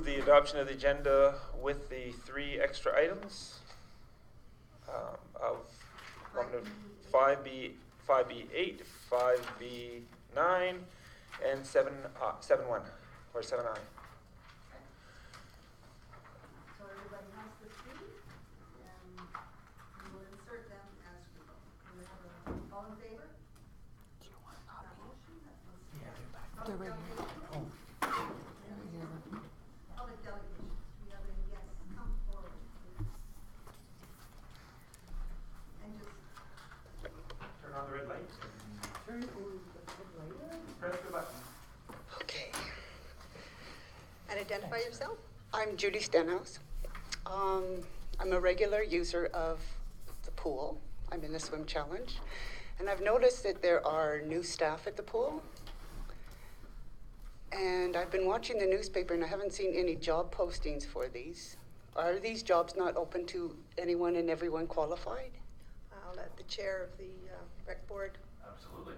move the adoption of the agenda with the 3 extra items of 5B, 5B8, 5B9, and 7.1 or 7I. So everybody has the 3, and we will insert them as we go. We have all in favor? Do you want a That copy? motion, that was They're right here. public delegations. We have any guests come forward, please. And just Turn on the red light. Press the button. Okay. and identify yourself. I'm Judy Stenhouse. I'm a regular user of the pool. I'm in the swim challenge. And I've noticed that there are new staff at the pool. And I've been watching the newspaper and I haven't seen any job postings for these. Are these jobs not open to anyone and everyone qualified? I'll let the chair of the rec board, Absolutely.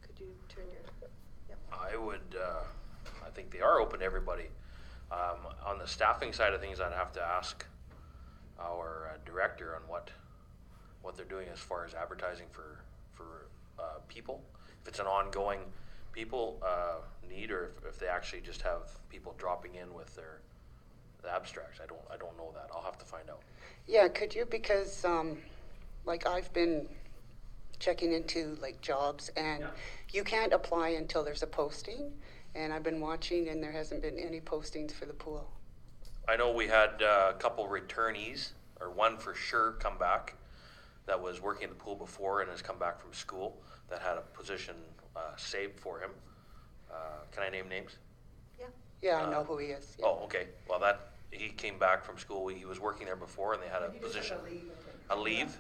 could you turn your, yep. I would, I think they are open to everybody. On the staffing side of things, I'd have to ask our director on what they're doing as far as advertising for people. If it's an ongoing people need, or if they actually just have people dropping in with the abstracts. I don't know that. I'll have to find out. Yeah, could you? Because like I've been checking into like jobs and Yeah. you can't apply until there's a posting. And I've been watching and there hasn't been any postings for the pool. I know we had a couple returnees, or one for sure come back, that was working in the pool before and has come back from school, that had a position saved for him. Can I name names? Yeah. Yeah, I know who he is. Yeah. Oh, okay. Well, he came back from school. He was working there before, and they had a position. A leave?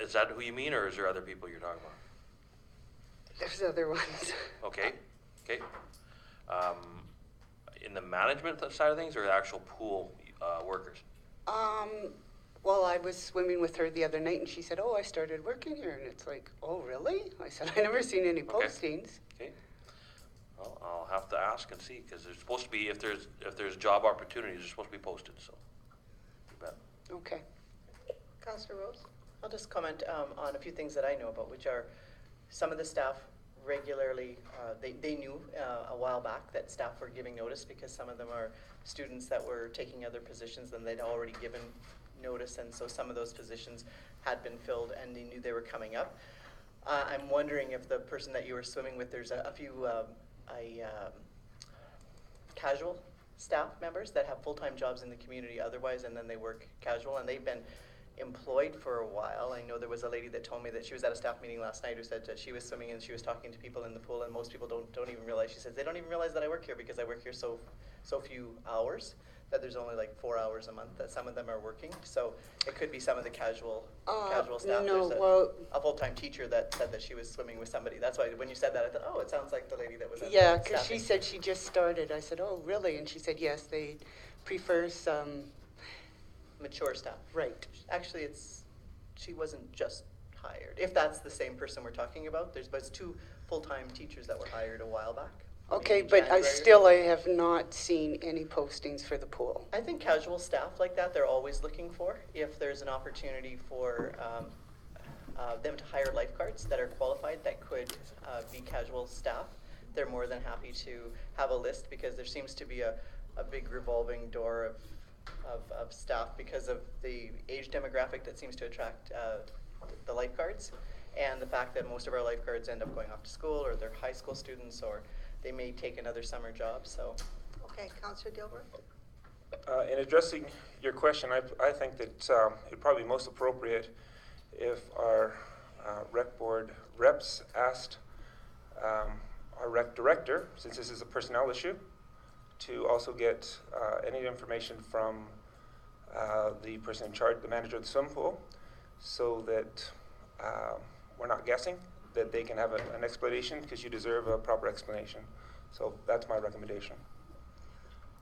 Is that who you mean, or is there other people you're talking about? There's other ones. Okay. In the management side of things, or the actual pool workers? Well, I was swimming with her the other night and she said, oh, I started working here. And it's like, oh, really? I said, I never seen any Okay. postings. Okay. Well, I'll have to ask and see, because there's supposed to be, if there's job opportunities, they're supposed to be posted. So, you bet. Okay. Councillor Rose? I'll just comment on a few things that I know about, which are some of the staff regularly, they knew a while back that staff were giving notice, because some of them are students that were taking other positions and they'd already given notice, and so some of those positions had been filled and they knew they were coming up. I'm wondering if the person that you were swimming with, there's a few casual staff members that have full-time jobs in the community otherwise, and then they work casual, and they've been employed for a while. I know there was a lady that told me that she was at a staff meeting last night who said that she was swimming and she was talking to people in the pool, and most people don't even realize. She says they don't even realize that I work here, because I work here so few hours, that there's only like 4 hours a month that some of them are working. So it could be some of the casual staff. No, There's well, a full-time teacher that said that she was swimming with somebody. That's why when you said that, I thought, oh, it sounds like the lady that was at yeah, the because she staffing. said she just started. I said, oh, really? And she said, yes, they prefer some, Mature staff. right. Actually, she wasn't just hired. If that's the same person we're talking about, but it's 2 full-time teachers that were hired a while back. Okay, maybe but I January. have not seen any postings for the pool. I think casual staff like that, they're always looking for. If there's an opportunity for them to hire lifeguards that are qualified, that could be casual staff, they're more than happy to have a list, because there seems to be a big revolving door of staff because of the age demographic that seems to attract the lifeguards, and the fact that most of our lifeguards end up going off to school, or they're high school students, or they may take another summer job. So, Okay, Councillor Gilbert? In addressing your question, I think that it'd probably be most appropriate if our rec board reps asked our rec director, since this is a personnel issue, to also get any information from the person in charge, the manager of the swim pool, so that we're not guessing, that they can have an explanation, because you deserve a proper explanation. So that's my recommendation.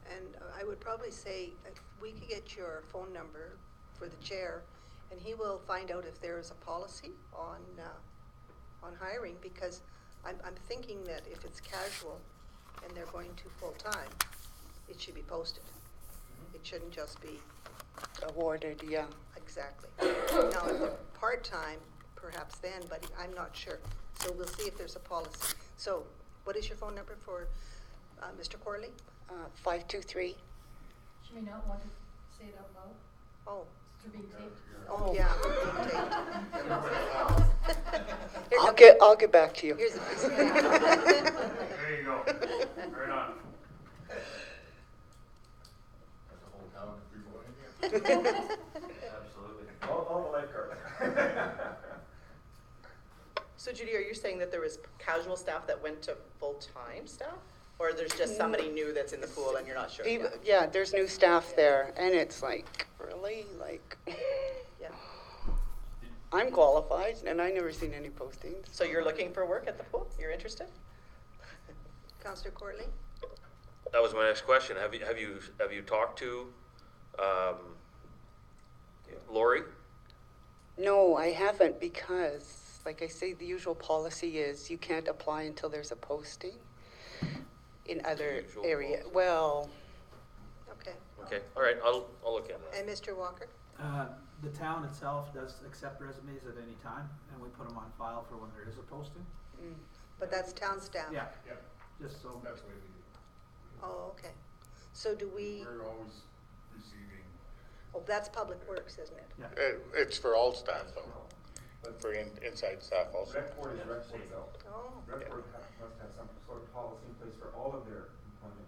And I would probably say if we could get your phone number for the chair, and he will find out if there is a policy on hiring, because I'm thinking that if it's casual and they're going to full-time, it should be posted. It shouldn't just be, Awarded, yeah. exactly. Now, if they're part-time, perhaps then, but I'm not sure. So we'll see if there's a policy. So what is your phone number for Mr. Corley? 523. She may not want to say it out loud. Oh, It's being taped. oh, yeah. we're being taped. I'll get back to you. Here's a piece of paper. There you go. Right on. That's the whole town of people in here. Absolutely. All the lifeguards. So Judy, are you saying that there was casual staff that went to full-time staff? Or there's just somebody new that's in the pool and you're not sure? Yeah, there's new staff there, and it's like, really? Like, Yeah. I'm qualified, and I never seen any postings. So you're looking for work at the pool? You're interested? Counselor Corley? That was my next question. Have you talked to, Lori? No, I haven't, because, like I say, the usual policy is you can't apply until there's a posting in other Usual area. policy. Well, Okay. Okay, all right, I'll look at that. And Mr. Walker? The town itself does accept resumes at any time, and we put them on file for when there is a posting. But that's town staff? Yeah, Yeah, just so. that's the way we do it. Oh, okay. So do we, We're always receiving. oh, that's Public Works, isn't it? Yeah. It's for all staff though, for inside staff also. Rec board is rec board though. Oh, Rec board must have some sort of policy in place for all of their employment.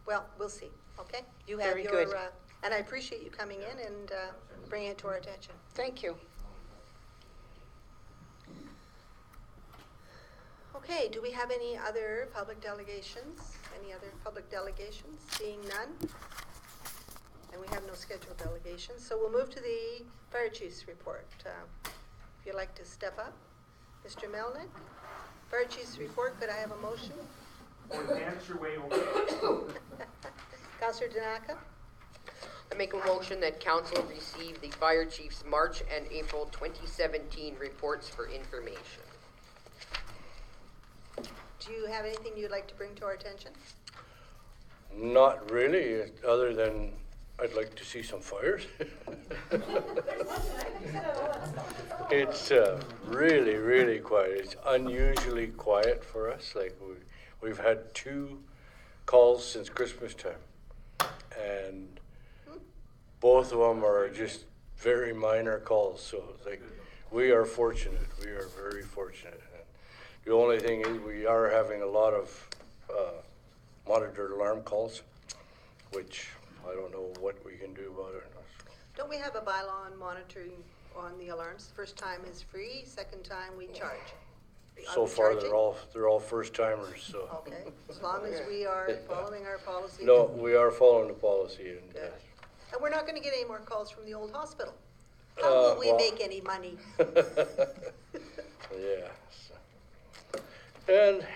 well, we'll see, okay? You have Very your, good. and I appreciate you coming in and bringing it to our attention. thank you. Okay, do we have any other public delegations? Any other public delegations? Seeing none? And we have no scheduled delegations, so we'll move to the fire chief's report. If you'd like to step up, Mr. Melnick? Fire chief's report, could I have a motion? Or dance your way over. Councillor Danaka? I make a motion that council receive the fire chief's March and April 2017 reports for information. Do you have anything you'd like to bring to our attention? Not really, other than I'd like to see some fires. It's really, really quiet. It's unusually quiet for us. Like we've had 2 calls since Christmas time, and both of them are just very minor calls. So it's like we are fortunate. We are very fortunate. The only thing is we are having a lot of monitored alarm calls, which I don't know what we can do about it. Don't we have a bylaw on monitoring on the alarms? First time is free, second time we charge. Are So we far, charging? they're all first timers. So Okay, as long as we are following our policy. no, we are following the policy, and Good. And we're not gonna get any more calls from the old hospital. How will we well- make any money? yeah. So. And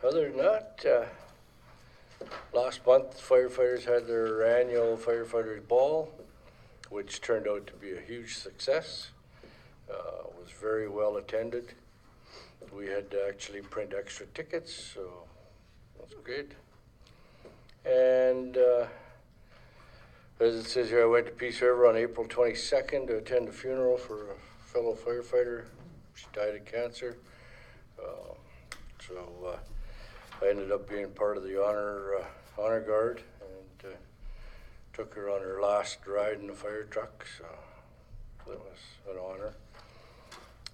other than that, last month firefighters had their annual firefighters ball, which turned out to be a huge success. Was very well attended. We had to actually print extra tickets, so that's good. And as it says here, I went to Peace River on April 22nd to attend a funeral for a fellow firefighter. She died of cancer. So I ended up being part of the honor guard and took her on her last ride in the fire truck. So that was an honor.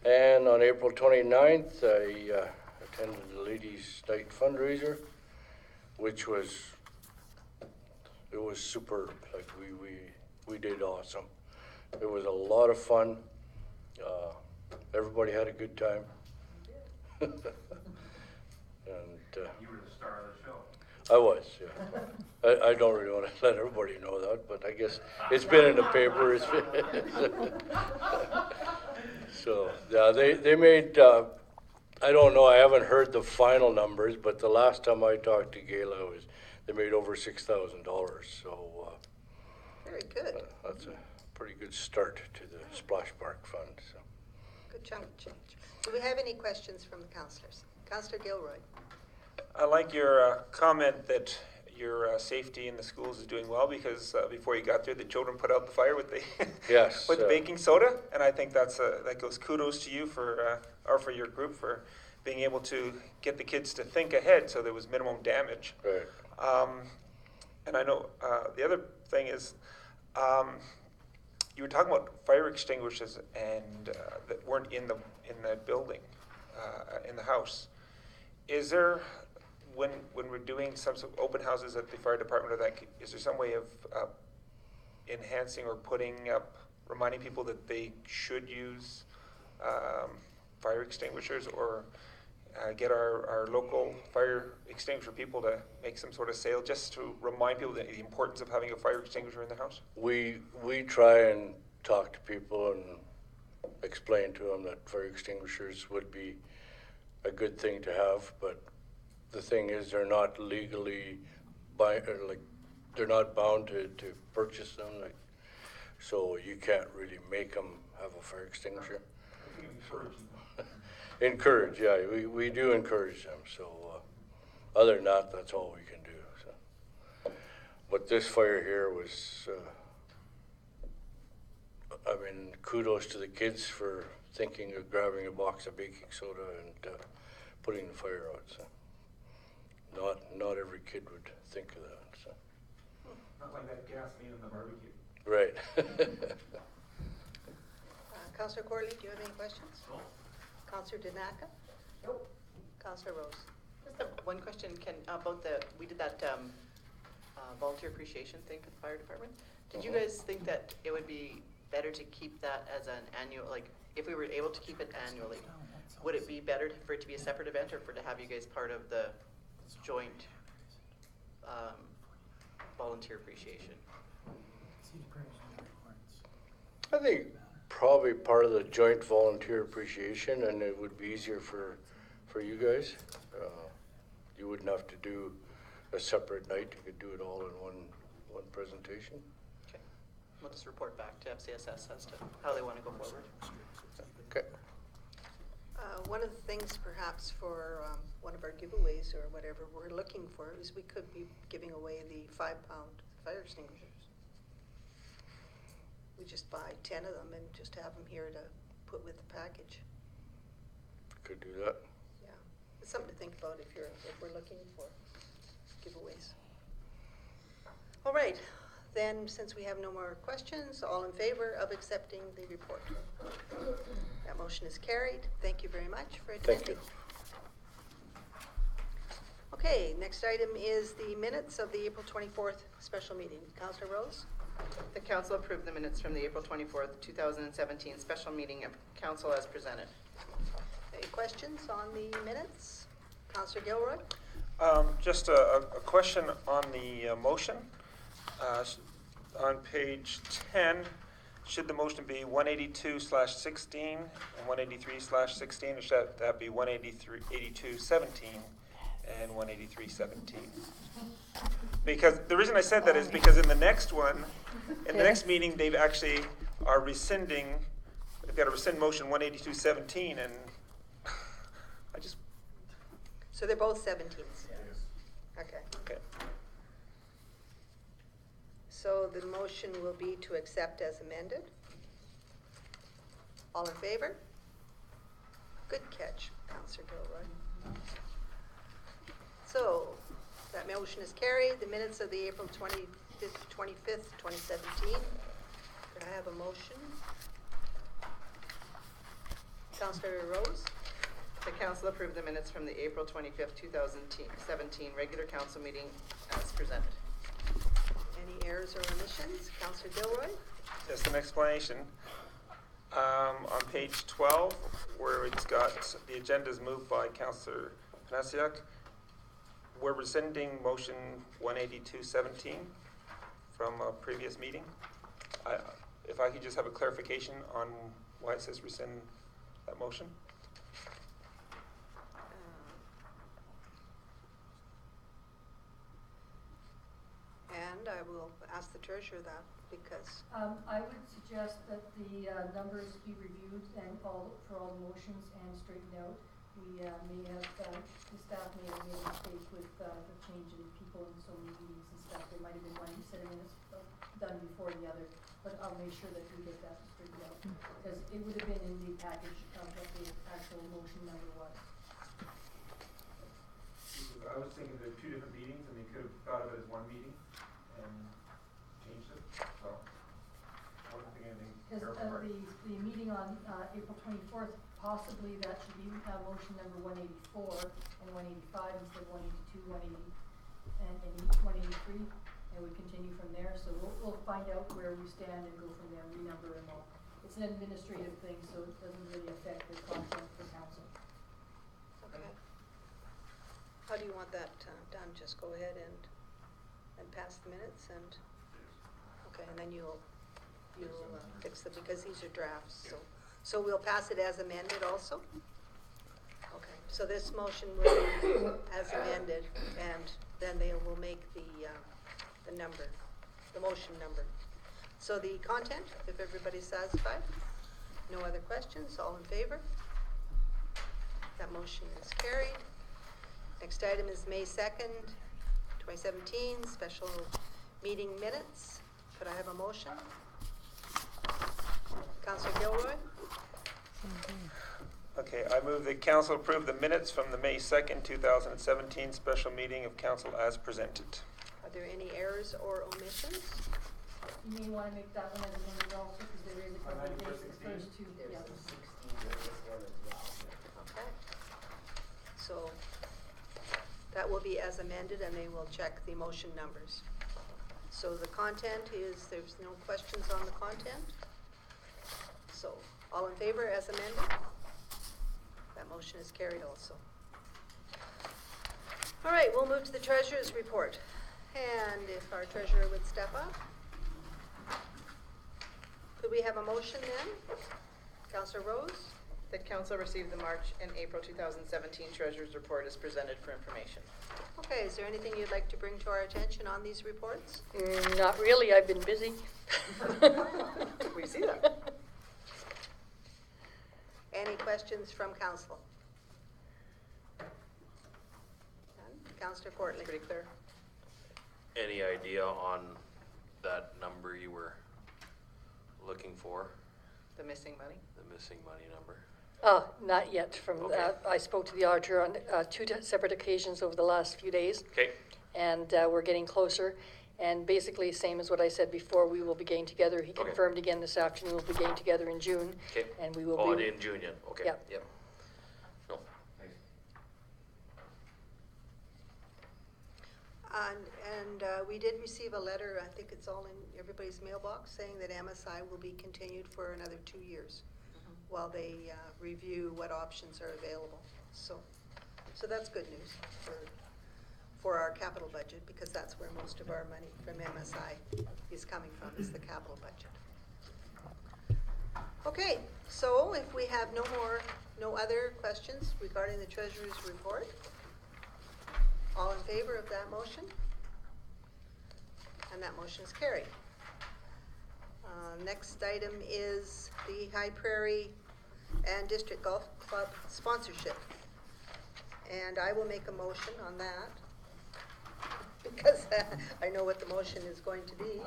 And on April 29th, I attended the Ladies' Night fundraiser, which was superb. Like we did awesome. It was a lot of fun. Everybody had a good time. And You were the star of the show. I was, yeah. I don't really want to let everybody know that, but I guess it's been in the paper. So, yeah, they made, I don't know, I haven't heard the final numbers, but the last time I talked to Gayla they made over $6,000. So Very good, that's a pretty good start to the Splash Park Fund. So. good chunk of change. Do we have any questions from the councillors? Councillor Gilroy? I like your comment that your safety in the schools is doing well, because before you got there, the children put out the fire with the Yes, with the baking soda, and I think that goes kudos to you or for your group for being able to get the kids to think ahead, so there was minimum damage. right. And I know the other thing is, you were talking about fire extinguishers and that weren't in the building, in the house. Is there, when we're doing some sort of open houses at the fire department, or that, is there some way of enhancing or reminding people that they should use fire extinguishers, or get our local fire extinguisher people to make some sort of sale, just to remind people the importance of having a fire extinguisher in the house? We try and talk to people and explain to them that fire extinguishers would be a good thing to have, but the thing is, they're not legally they're not bound to purchase them, so you can't really make them have a fire extinguisher. Encourage, yeah, we do encourage them, so other than that, that's all we can do. So. But this fire here was, I mean, kudos to the kids for thinking of grabbing a box of baking soda and putting the fire out. So. Not every kid would think of that. So. Not like that gasoline in the barbecue. Right. Councillor Corley, do you have any questions? No. Councillor Danaka? Nope. Councillor Rose? Just one question, about we did that volunteer appreciation thing for the fire department. Did you guys think that it would be better to keep that as an annual, like, if we were able to keep it annually, would it be better for it to be a separate event, or for to have you guys part of the joint volunteer appreciation? I think probably part of the joint volunteer appreciation, and it would be easier for you guys. You wouldn't have to do a separate night. You could do it all in one presentation. Okay. We'll just report back to FCSS as to how they want to go forward. Okay. One of the things perhaps for one of our giveaways or whatever we're looking for is we could be giving away the 5-pound fire extinguishers. We just buy 10 of them and just have them here to put with the package. Could do that. Yeah, it's something to think about if we're looking for giveaways. All right, then since we have no more questions, all in favor of accepting the report? That motion is carried. Thank you very much for attending. Thank you. Okay, next item is the minutes of the April 24th special meeting. Councillor Rose? The council approved the minutes from the April 24th, 2017 special meeting of council as presented. Any questions on the minutes? Councillor Gilroy? Just a question on the motion. On page 10, should the motion be 182/16 and 183/16, or should that be 182/17 and 183/17? Because the reason I said that is because in the next one, in the next meeting, they've actually are rescinding, they've got to rescind motion 182/17, and I just, So they're both 17s? Okay. okay. So the motion will be to accept as amended. All in favor? Good catch, Councillor Gilroy. So that motion is carried. The minutes of the April 25th, 2017. Could I have a motion? Councillor Rose? The council approved the minutes from the April 25th, 2017 regular council meeting as presented. Any errors or omissions? Councillor Gilroy? Just an explanation. On page 12, where it's got the agenda's moved by Councillor Panasiuk, we're rescinding motion 182/17 from a previous meeting. If I could just have a clarification on why it says rescind that motion? And I will ask the treasurer that because I would suggest that the numbers be reviewed and for all the motions and straightened out, we may have, the staff may have made a mistake with the change in people in so many meetings and stuff. There might have been one set of minutes done before the other, but I'll make sure that we get that straightened out. Because it would have been in the package of what the actual motion number was. I was thinking there were two different meetings and they could have thought of it as one meeting and changed it, so. I wasn't thinking anything Because terrible. the meeting on April 24th, possibly that should be motion number 184 and 185 instead of 182, 180, and 183, and we continue from there. So we'll find out where we stand and go from there, renumber and all. It's an administrative thing, so it doesn't really affect the content for council. Okay. How do you want that done? Just go ahead and pass the minutes and, okay, and then you'll fix them because these are drafts, so we'll pass it as amended also? Okay, so this motion will be as amended, and then they will make the number, the motion number. So the content, if everybody's satisfied, no other questions, all in favor? That motion is carried. Next item is May 2nd, 2017, special meeting minutes. Could I have a motion? Councillor Gilroy? Okay, I move that council approve the minutes from the May 2nd, 2017 special meeting of council as presented. Are there any errors or omissions? You may want to make that one as amended also, because there is a couple of dates, the first two. There's Yeah. a 16 in this one as well. Okay. So that will be as amended, and they will check the motion numbers. So the content is, there's no questions on the content? So all in favor as amended? That motion is carried also. All right, we'll move to the treasurer's report. And if our treasurer would step up. Could we have a motion then? Councillor Rose? That council received the March and April 2017 Treasurer's Report is presented for information. Okay, is there anything you'd like to bring to our attention on these reports? Not really, I've been busy. We see that. Any questions from council? None? Councillor Courtney? Pretty clear. Any idea on that number you were looking for, The missing money. the missing money number? Not yet. Okay. I spoke to the auditor on two separate occasions over the last few days, Okay, and we're getting closer. And basically, same as what I said before, we will be getting together. He Okay. confirmed again this afternoon, we'll be getting together in June. okay. And we will Oh, be. in June yet, okay. Yep. Yep. No, And we did receive a letter, I think it's all in everybody's mailbox, saying that MSI will be continued for another 2 years while they review what options are available. So that's good news for our capital budget, because that's where most of our money from MSI is coming from, is the capital budget. Okay, so if we have no other questions regarding the treasurer's report, all in favor of that motion? And that motion is carried. Next item is the High Prairie and District Golf Club sponsorship. And I will make a motion on that because I know what the motion is going to be.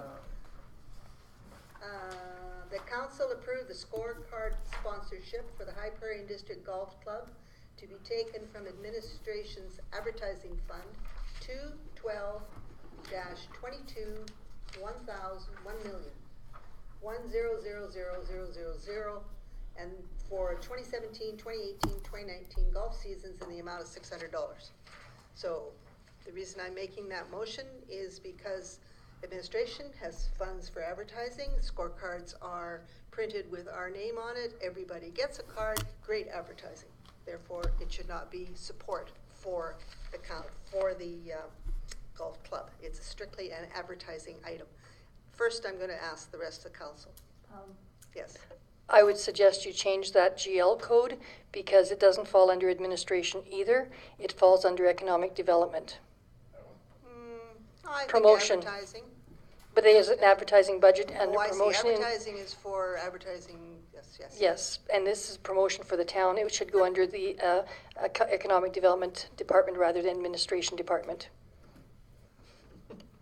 The council approved the scorecard sponsorship for the High Prairie and District Golf Club to be taken from administration's advertising fund 212-22 1,000,000 and for 2017, 2018, 2019 golf seasons in the amount of $600. So the reason I'm making that motion is because administration has funds for advertising. Scorecards are printed with our name on it. Everybody gets a card, great advertising. Therefore, it should not be support for the golf club. It's strictly an advertising item. First, I'm going to ask the rest of the council. Yes. I would suggest you change that GL code because it doesn't fall under administration either. It falls under economic development. I think Promotion. advertising. But there's an advertising budget and Oh, a I see. promotion. Advertising is for advertising yes. Yes, and this is promotion for the town. It should go under the Economic Development Department rather than Administration Department.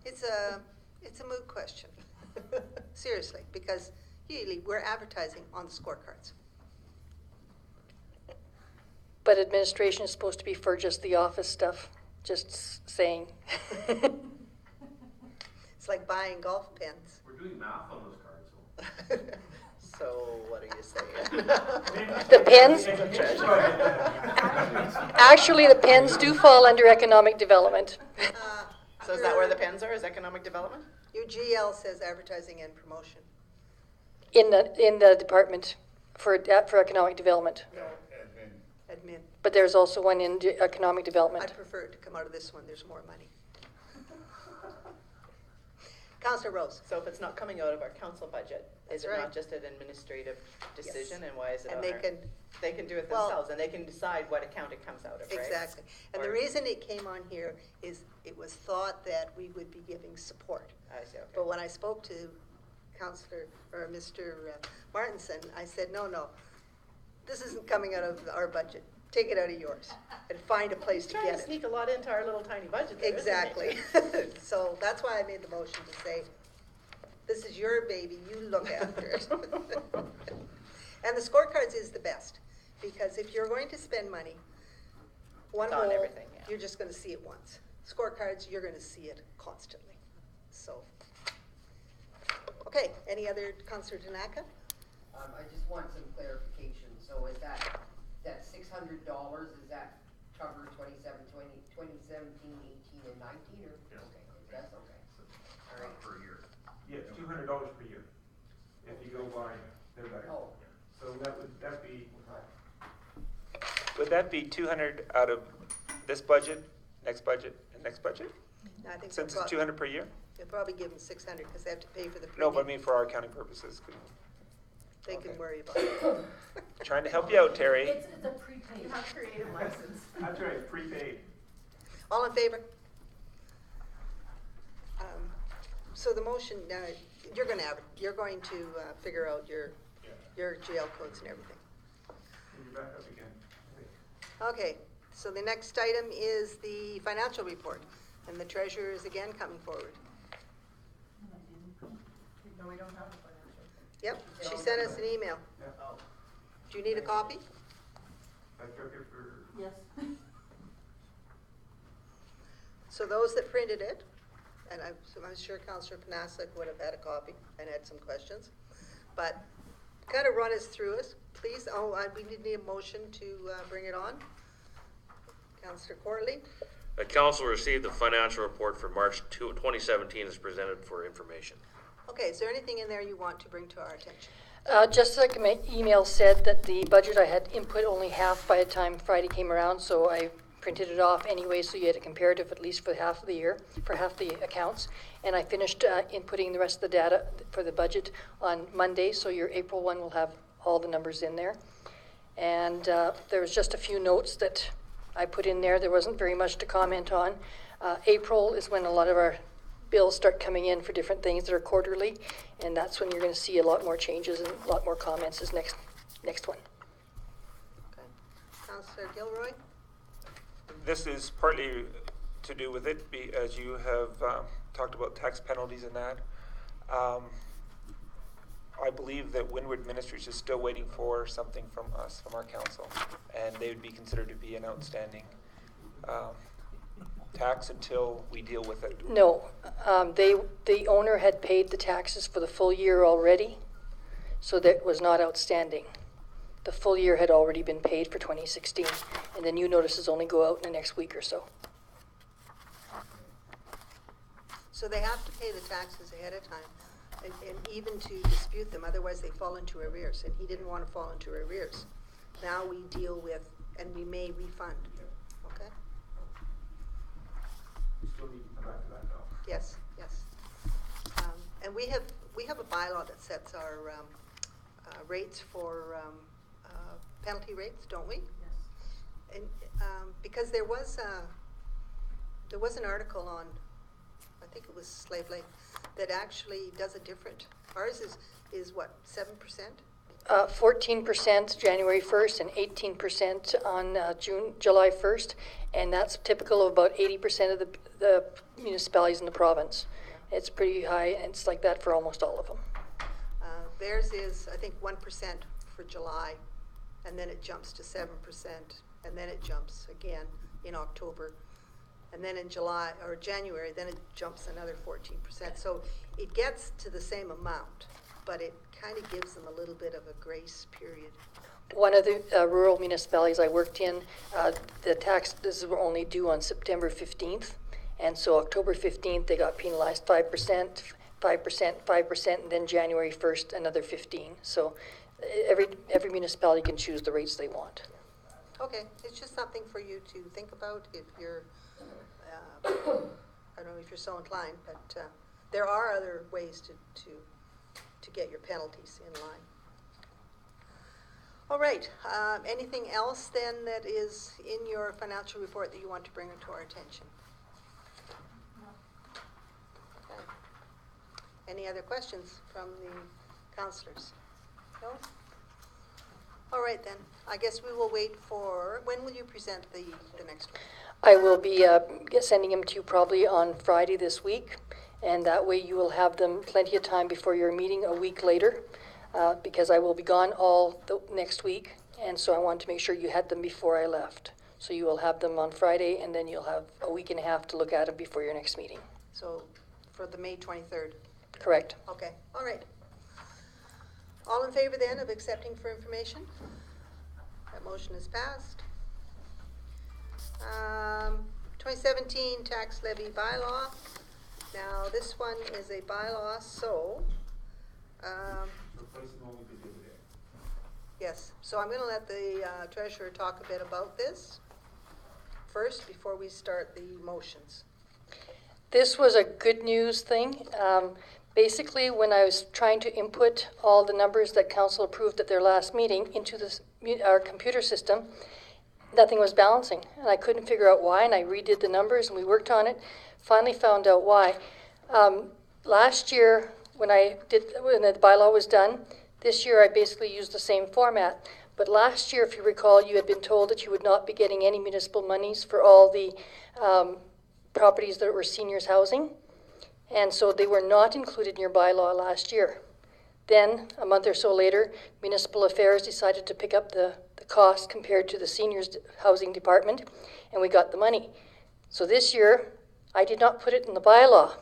It's a moot question. Seriously, because usually we're advertising on the scorecards. But administration is supposed to be for just the office stuff, just saying. It's like buying golf pins. We're doing math on those cards, so. So what are you saying? The pens? Actually, the pens do fall under economic development. So is that where the pens are, is economic development? Your GL says advertising and promotion. In the department for economic development. Admin. But there's also one in economic I development. prefer it to come out of this one, there's more money. Councillor Rose. So if it's not coming out of our council budget, is That's it right. not just an administrative decision, Yes. and why is it And on they our? can- They can do it Well- themselves, and they can decide what account it comes out of, right? Exactly. And the Or- reason it came on here is it was thought that we would be giving support. I see, okay. But when I spoke to Councillor, or Mr. Martinson, I said, no, this isn't coming out of our budget. Take it out of yours and find a place to Trying to get it. sneak a lot into our little tiny budget there, isn't it? Exactly. So that's why I made the motion to say, this is your baby, you look after it. And the scorecards is the best, because if you're going to spend money, one It's on hole, everything, yeah. you're just gonna see it once. Scorecards, you're gonna see it constantly, so. Okay, any other, Councillor Tanaka? I just want some clarification. So is that $600, is that cover 2017, 18, and 19, or? Yes. Okay, that's okay. All right. Per year. Yeah, $200 per year. If you go by, they're better. Oh, So that'd be, Would that be 200 out of this budget, next budget, and next budget? No, I think Since they'll it's 200 per year? They'll probably give them 600, because they have to pay for the No, premium. but I mean for our accounting purposes. They okay. can worry about it. Trying to help you out, Terry. It's a prepaid. You have creative license. that's right, prepaid. All in favor? So the motion, now, you're going to figure out your GL codes and everything. And you're back up again. Okay, so the next item is the financial report, and the treasurer is again coming forward. No, we don't have a financial. Yep, she sent us an email. Yeah. Oh, Do you need a copy? I took it for, Yes. So those that printed it, and I'm sure Councillor Panasik would have had a copy and had some questions, but kind of run us through it, please. We need a motion to bring it on. Councillor Corley? The council received the financial report for March 2017 as presented for information. Okay, is there anything in there you want to bring to our attention? Just like my email said, that the budget I had input only half by the time Friday came around, so I printed it off anyway, so you had a comparative at least for half of the year, for half the accounts. And I finished inputting the rest of the data for the budget on Monday, so your April one will have all the numbers in there. And there was just a few notes that I put in there. There wasn't very much to comment on. April is when a lot of our bills start coming in for different things that are quarterly, and that's when you're going to see a lot more changes and a lot more comments is next one. Okay. Councillor Gilroy? This is partly to do with it, as you have talked about tax penalties and that. I believe that Windward Ministries is still waiting for something from us, from our council, and they would be considered to be an outstanding tax until we deal with it. No, the owner had paid the taxes for the full year already, so that was not outstanding. The full year had already been paid for 2016, and the new notices only go out in the next week or so. So they have to pay the taxes ahead of time, and even to dispute them, otherwise they fall into arrears, and he didn't want to fall into arrears. Now we deal with, and we may refund, okay? we still need to come back to that though. Yes, yes. And we have a bylaw that sets our rates for penalty rates, don't we? Yes. And because there was an article on, I think it was Slave Lake, that actually does a different. Ours is what, 7%? 14% January 1st and 18% on July 1st, and that's typical of about 80% of the municipalities in the province. It's pretty high, and it's like that for almost all of them. Theirs is, I think, 1% for July, and then it jumps to 7%, and then it jumps again in October. And then in July or January, then it jumps another 14%. So it gets to the same amount, but it kind of gives them a little bit of a grace period. One of the rural municipalities I worked in, the taxes were only due on September 15th. And so October 15th, they got penalized 5%, 5%, 5%, and then January 1st, another 15. So every municipality can choose the rates they want. Okay, it's just something for you to think about if you're, I don't know if you're so inclined, but there are other ways to get your penalties in line. All right, anything else then that is in your financial report that you want to bring to our attention? Okay. Any other questions from the councillors? No? All right then, I guess we will wait for, when will you present the next one? I will be sending them to you probably on Friday this week, and that way you will have them plenty of time before your meeting a week later, because I will be gone all the next week, and so I wanted to make sure you had them before I left. So you will have them on Friday, and then you'll have a week and a half to look at them before your next meeting. So for the May 23rd? Correct. Okay, all right. All in favor then of accepting for information? That motion is passed. 2017 tax levy bylaw. Now this one is a bylaw, so Replacing what we did the other day. yes. So I'm going to let the treasurer talk a bit about this first before we start the motions. This was a good news thing. Basically, when I was trying to input all the numbers that council approved at their last meeting into our computer system, nothing was balancing. And I couldn't figure out why, and I redid the numbers, and we worked on it. Finally found out why. Last year, when the bylaw was done, this year I basically used the same format. But last year, if you recall, you had been told that you would not be getting any municipal monies for all the properties that were seniors housing. And so they were not included in your bylaw last year. Then, a month or so later, Municipal Affairs decided to pick up the cost compared to the seniors housing department, and we got the money. So this year, I did not put it in the bylaw,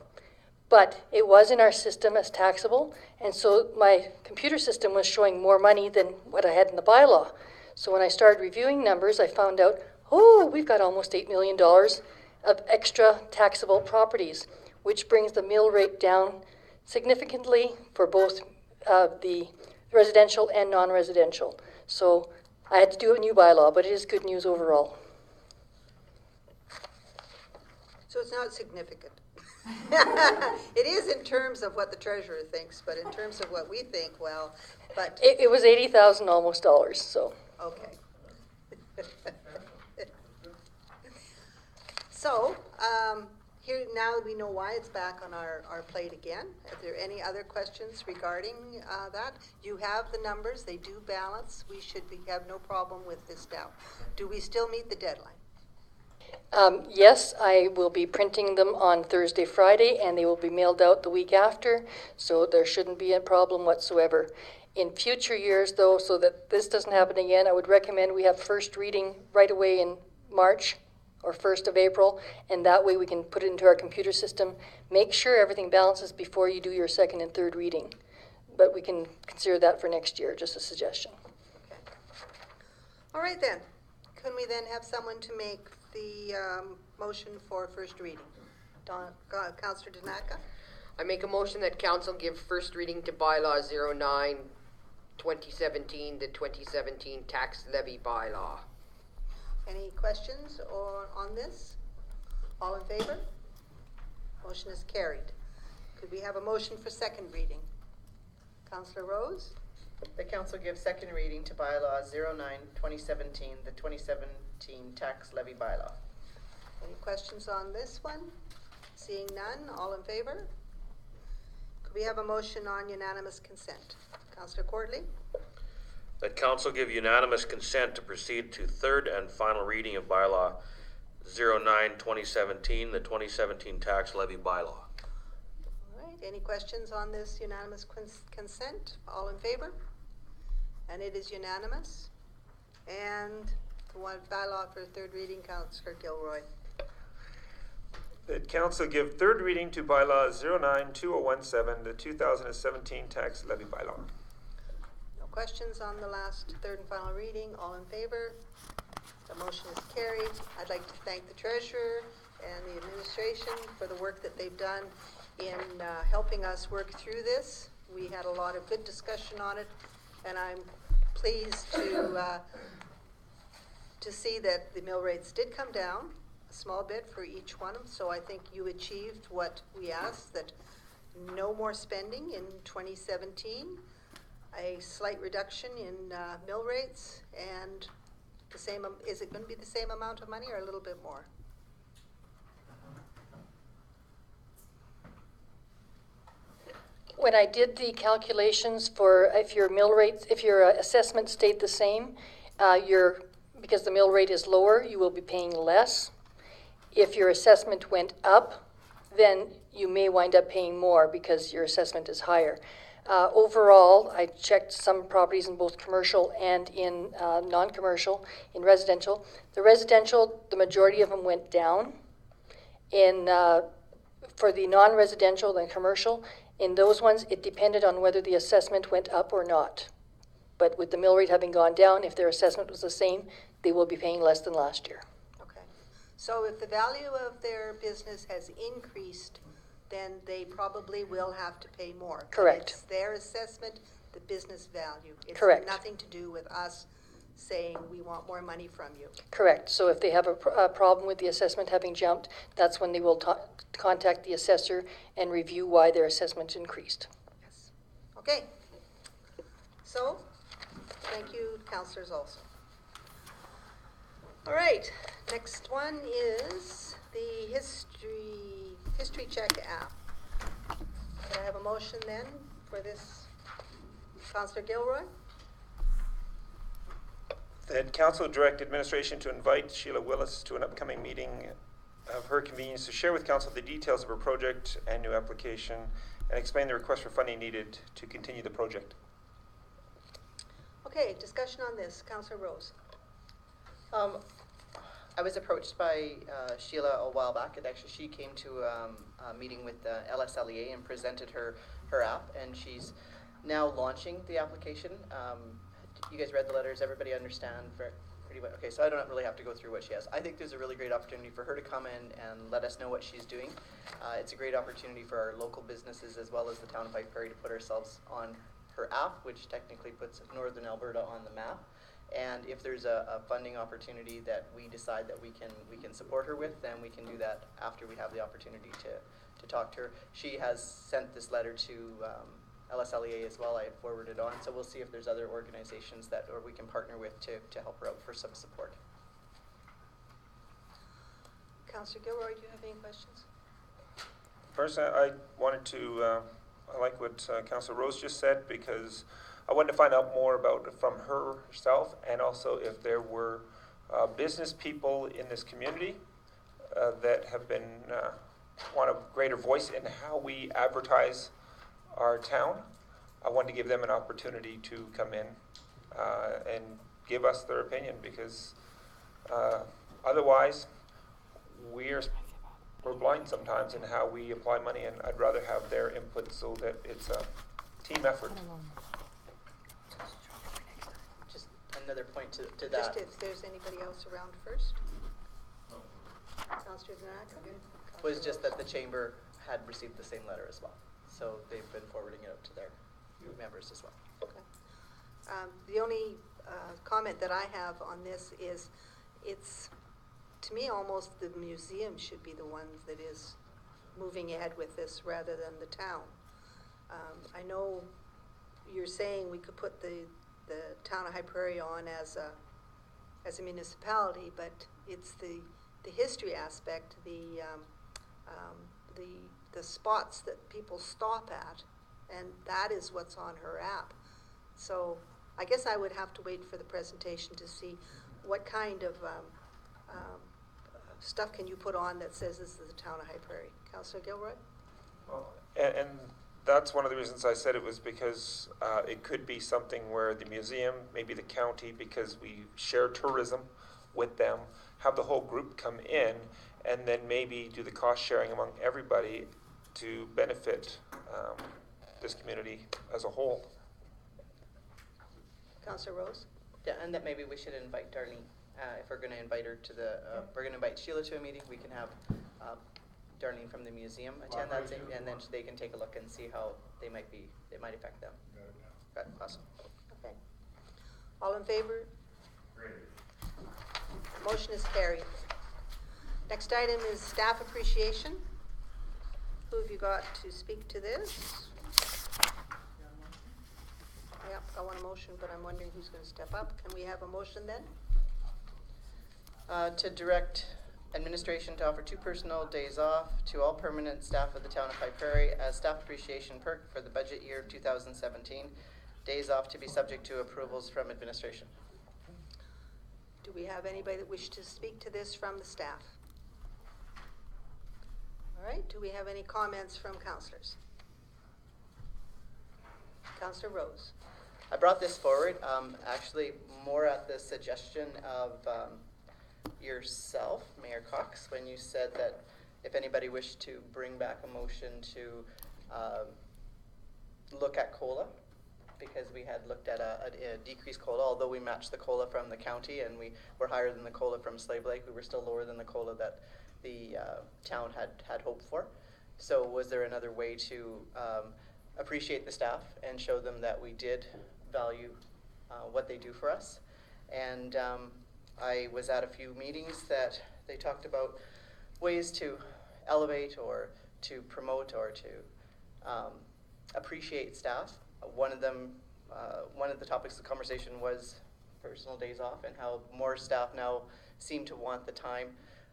but it was in our system as taxable, and so my computer system was showing more money than what I had in the bylaw. So when I started reviewing numbers, I found out, oh, we've got almost $8 million of extra taxable properties, which brings the mill rate down significantly for both the residential and non-residential. So I had to do a new bylaw, but it is good news overall. So it's not significant. It is in terms of what the treasurer thinks, but in terms of what we think, well, but... It was $80,000 almost dollars, so. Okay. So, here now we know why it's back on our plate again. Are there any other questions regarding that? You have the numbers, they do balance. We have no problem with this now. Do we still meet the deadline? Yes, I will be printing them on Thursday, Friday, and they will be mailed out the week after, so there shouldn't be a problem whatsoever. In future years, though, so that this doesn't happen again, I would recommend we have first reading right away in March or 1st of April, and that way we can put it into our computer system. Make sure everything balances before you do your second and third reading. But we can consider that for next year, just a suggestion. Okay. All right then. Can we then have someone to make the motion for first reading? Councillor Danaka? I make a motion that council give first reading to bylaw 09 2017, the 2017 tax levy bylaw. Any questions on this? All in favor? Motion is carried. Could we have a motion for second reading? Councillor Rose? The council gives second reading to bylaw 09-2017, the 2017 tax levy bylaw. Any questions on this one? Seeing none, all in favor? Could we have a motion on unanimous consent? Councillor Courtley? that council give unanimous consent to proceed to third and final reading of bylaw 09-2017, the 2017 tax levy bylaw. All right, any questions on this unanimous consent? All in favor? And it is unanimous. And the one bylaw for third reading, Councillor Gilroy. That council give third reading to bylaw 09-2017, the 2017 tax levy bylaw. No questions on the last third and final reading. All in favor? The motion is carried. I'd like to thank the treasurer and the administration for the work that they've done in helping us work through this. We had a lot of good discussion on it, and I'm pleased to see that the mill rates did come down a small bit for each one. So I think you achieved what we asked, that no more spending in 2017, a slight reduction in mill rates, and the same, is it going to be the same amount of money or a little bit more? When I did the calculations for if your mill rates, if your assessment stayed the same, because the mill rate is lower, you will be paying less. If your assessment went up, then you may wind up paying more because your assessment is higher. Overall, I checked some properties in both commercial and in non-commercial, in residential. The residential, the majority of them went down. For the non-residential and commercial, in those ones, it depended on whether the assessment went up or not. But with the mill rate having gone down, if their assessment was the same, they will be paying less than last year. Okay. So if the value of their business has increased, then they probably will have to pay more. Correct. It's their assessment, the business value. It's Correct. Nothing to do with us saying we want more money from you. Correct. So if they have a problem with the assessment having jumped, that's when they will contact the assessor and review why their assessment increased. Yes. Okay. So, thank you, councillors, also. All right. Next one is the History Check app. Can I have a motion then for this? Councillor Gilroy? That council direct administration to invite Sheila Willis to an upcoming meeting of her convenience to share with council the details of her project and new application and explain the request for funding needed to continue the project. Okay, discussion on this. Councillor Rose. I was approached by Sheila a while back, and actually she came to a meeting with the LSLEA and presented her app, and she's now launching the application. You guys read the letters, everybody understand pretty well. Okay, so I don't really have to go through what she has. I think there's a really great opportunity for her to come in and let us know what she's doing. It's a great opportunity for our local businesses as well as the town of Pike Prairie to put ourselves on her app, which technically puts Northern Alberta on the map. And if there's a funding opportunity that we decide that we can support her with, then we can do that after we have the opportunity to talk to her. She has sent this letter to LSLEA as well. I forwarded on, so we'll see if there's other organizations that or we can partner with to help her out for some support. Councillor Gilroy, do you have any questions? First, I wanted to, I like what Councillor Rose just said, because I wanted to find out more about it from herself, and also if there were business people in this community that have been want a greater voice in how we advertise our town. I wanted to give them an opportunity to come in and give us their opinion, because otherwise we're blind sometimes in how we apply money, and I'd rather have their input so that it's a team effort. Just another point to that. Just if there's anybody else around first. Councillor Zanaka? Was just that the chamber had received the same letter as well. So they've been forwarding it out to their members as well. Okay. The only comment that I have on this is it's, to me, almost the museum should be the one that is moving ahead with this rather than the town. I know you're saying we could put the town of High Prairie on as a municipality, but it's the history aspect, the spots that people stop at, and that is what's on her app. So I guess I would have to wait for the presentation to see what kind of stuff can you put on that says this is the town of High Prairie. Councillor Gilroy? Well, And that's one of the reasons I said it was because it could be something where the museum, maybe the county, because we share tourism with them, have the whole group come in, and then maybe do the cost sharing among everybody to benefit this community as a whole. Councillor Rose? Yeah, and that maybe we should invite Darlene, if we're gonna invite her to the, we're gonna invite Sheila to a meeting, we can have Darlene from the museum attend that, and then they can take a look and see how it might affect them. Okay, awesome. Okay. All in favor? great. Motion is carried. Next item is staff appreciation. Who have you got to speak to this? Yep, I want a motion, but I'm wondering who's going to step up. Can we have a motion then? To direct administration to offer 2 personal days off to all permanent staff of the town of High Prairie as staff appreciation perk for the budget year 2017. Days off to be subject to approvals from administration. Do we have anybody that wishes to speak to this from the staff? All right, do we have any comments from councillors? Councillor Rose. I brought this forward, actually more at the suggestion of yourself, Mayor Cox, when you said that if anybody wished to bring back a motion to look at COLA, because we had looked at a decreased COLA, although we matched the COLA from the county and we were higher than the COLA from Slave Lake, we were still lower than the COLA that the town had hoped for. So was there another way to appreciate the staff and show them that we did value what they do for us? And I was at a few meetings that they talked about ways to elevate or to promote or to appreciate staff. One of the topics of conversation was personal days off and how more staff now seem to want the time.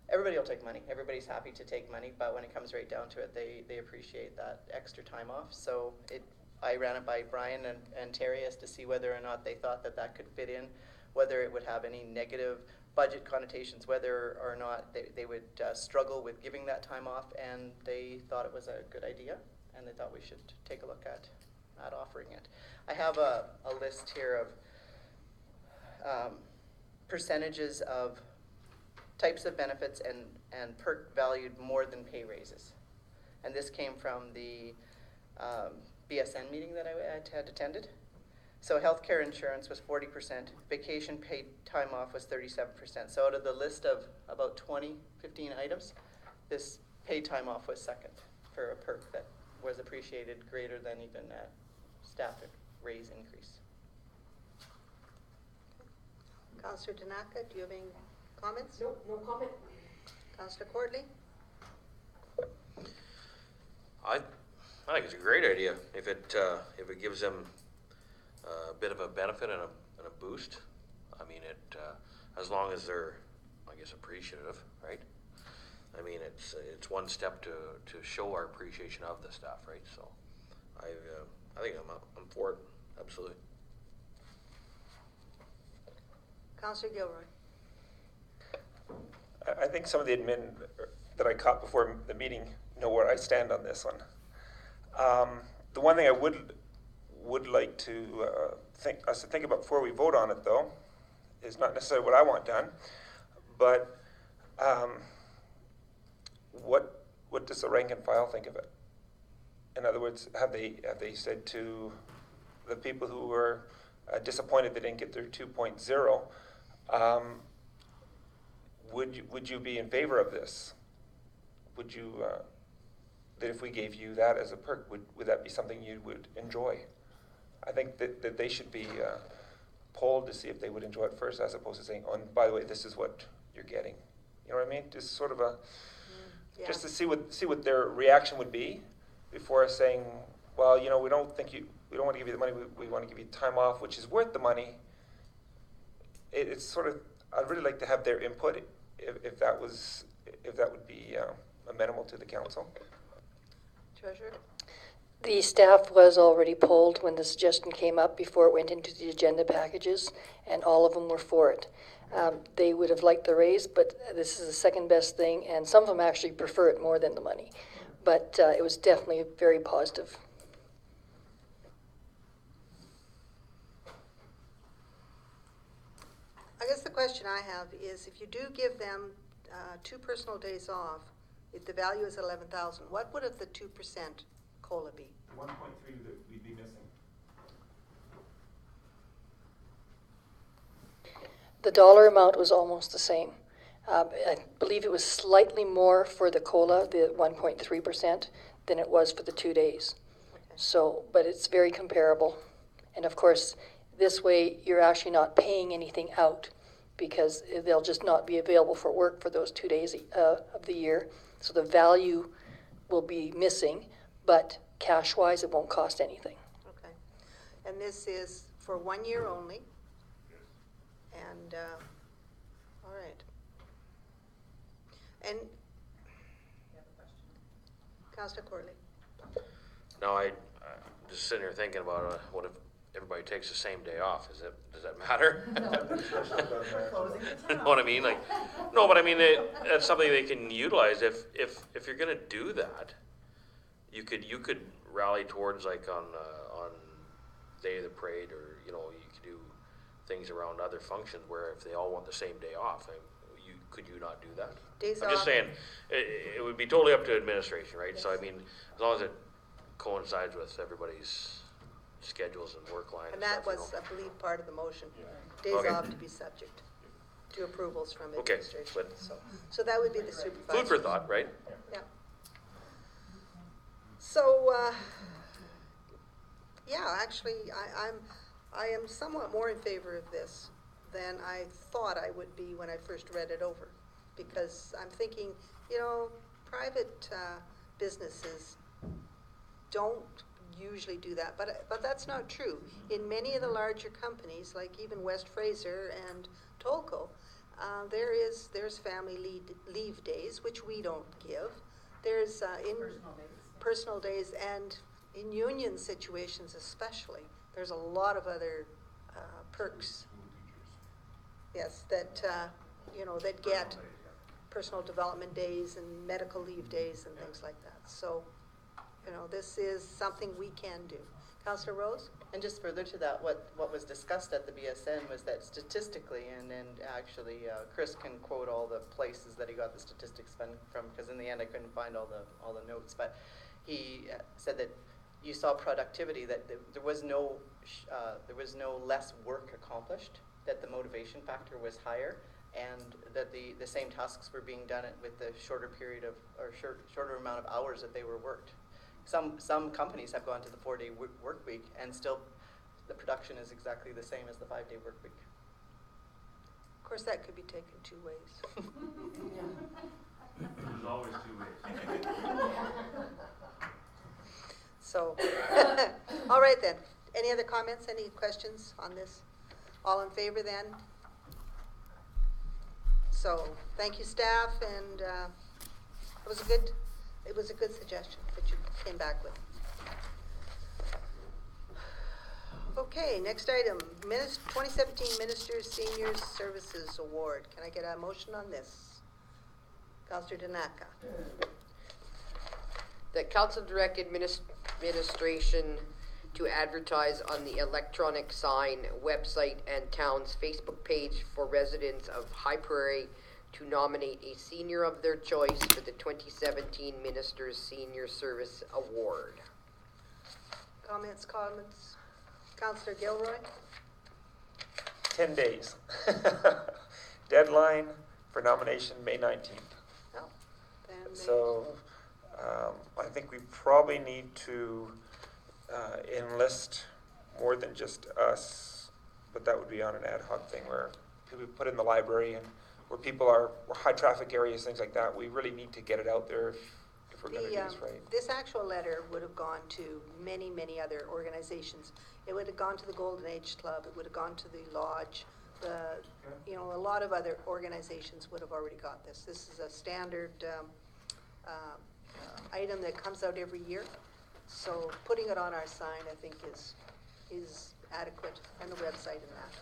Everybody will take money. Everybody's happy to take money, but when it comes right down to it, they appreciate that extra time off. So I ran it by Brian and Terry as to see whether or not they thought that could fit in, whether it would have any negative budget connotations, whether or not they would struggle with giving that time off, and they thought it was a good idea, and they thought we should take a look at offering it. I have a list here of percentages of types of benefits and perk valued more than pay raises. And this came from the BSN meeting that I had attended. So healthcare insurance was 40%, vacation paid time off was 37%. So out of the list of about 15 items, this paid time off was second for a perk that was appreciated greater than even a staff raise increase. Councillor Tanaka, do you have any comments? No, no comment. Councillor Courtley? I think it's a great idea if it gives them a bit of a benefit and a boost. I mean, as long as they're, I guess, appreciative, right? I mean, it's one step to show our appreciation of the staff, right? So, I think I'm for it, absolutely. Councillor Gilroy? I think some of the admin that I caught before the meeting know where I stand on this one. The one thing I would like to think about before we vote on it, though, is not necessarily what I want done, but what does the rank and file think of it? In other words, have they said to the people who were disappointed they didn't get their 2.0, would you be in favor of this? Would you that if we gave you that as a perk, would that be something you would enjoy? I think that they should be polled to see if they would enjoy it first, as opposed to saying, "Oh, and by the way, this is what you're getting." You know what I mean? Just sort of just to see what their reaction would be before us saying, "Well, you know, we don't want to give you the money. We want to give you time off, which is worth the money." It's sort of. I'd really like to have their input if that would be amenable to the council. Treasurer? The staff was already polled when the suggestion came up before it went into the agenda packages, and all of them were for it. They would have liked the raise, but this is the second best thing, and some of them actually prefer it more than the money. But it was definitely very positive. I guess the question I have is, if you do give them 2 personal days off, if the value is 11,000, what would have the 2% COLA be? 1.3 that we'd be missing. The dollar amount was almost the same. I believe it was slightly more for the COLA, the 1.3%, than it was for the 2 days. So, but it's very comparable. And of course, this way you're actually not paying anything out because they'll just not be available for work for those 2 days of the year. So the value will be missing, but cash-wise, it won't cost anything. Okay. And this is for 1 year only? And, all right. And, Councillor Corley. No, I'm just sitting here thinking about what if everybody takes the same day off? Does that matter? You know what I mean? Like, no, but I mean that's something they can utilize. If you're gonna do that, you could rally towards like on Day of the Parade, or you could do things around other functions where if they all want the same day off, could you not do that? Days I'm just off. saying it would be totally up to administration, right? Yes. So I mean, as long as it coincides with everybody's schedules and work line. And that stuff, was, I believe, part of the motion. Yeah. Days Okay. off to be subject to approvals from Okay, administration. but- So that would be the supervisor. Food for thought, right? Yeah. So, yeah, actually, I am somewhat more in favor of this than I thought I would be when I first read it over. Because I'm thinking, private businesses don't usually do that, but that's not true. In many of the larger companies, like even West Fraser and Tolko, there's family leave days, which we don't give. There's personal days, and in union situations especially, there's a lot of other perks. Yes, that that get personal development days and medical leave days and things like that. So, this is something we can do. Councillor Rose? And just further to that, what was discussed at the BSN was that statistically, and actually Chris can quote all the places that he got the statistics from, because in the end I couldn't find all the notes, but he said that you saw productivity, that there was no less work accomplished, that the motivation factor was higher, and that the same tasks were being done with the shorter period of, or shorter amount of hours that they were worked. Some companies have gone to the 4-day work week, and still the production is exactly the same as the 5-day work week. Of course, that could be taken 2 ways. There's always 2 ways. So, all right then. Any other comments? Any questions on this? All in favor then? So, thank you, staff, and it was a good suggestion that you came back with. Okay, next item, 2017 Ministers Senior Services Award. Can I get a motion on this? Councillor Danaka. The council direct administration to advertise on the electronic sign website and town's Facebook page for residents of High Prairie to nominate a senior of their choice for the 2017 Ministers Senior Service Award. Comments? Councillor Gilroy? 10 days. Deadline for nomination, May 19th. No. Then So I think we probably need to enlist more than just us, but that would be on an ad hoc thing where we put in the library and where people are high traffic areas, things like that. We really need to get it out there if we're going to do this right. This actual letter would have gone to many, many other organizations. It would have gone to the Golden Age Club. It would have gone to the Lodge. A lot of other organizations would have already got this. This is a standard item that comes out every year. So putting it on our sign, I think, is adequate, and the website and that.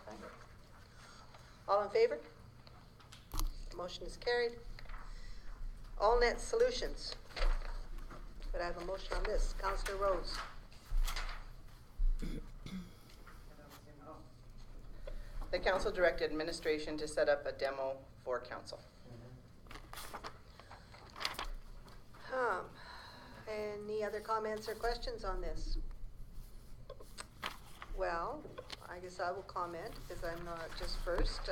Okay. All in favor? Motion is carried. AllNet Solutions. Could I have a motion on this? Councillor Rose. The council directed administration to set up a demo for council. Any other comments or questions on this? Well, I guess I will comment, because I'm not just first.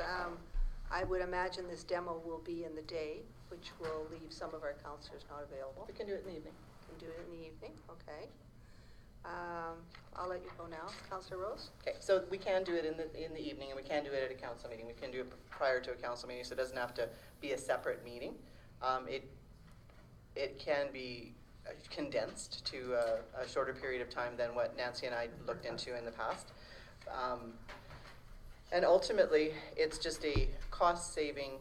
I would imagine this demo will be in the day, which will leave some of our councillors not available. We can do it in the evening. Can do it in the evening, okay. I'll let you go now. Councillor Rose? Okay, so we can do it in the evening, and we can do it at a council meeting. We can do it prior to a council meeting, so it doesn't have to be a separate meeting. It can be condensed to a shorter period of time than what Nancy and I looked into in the past. And ultimately, it's just a cost-saving,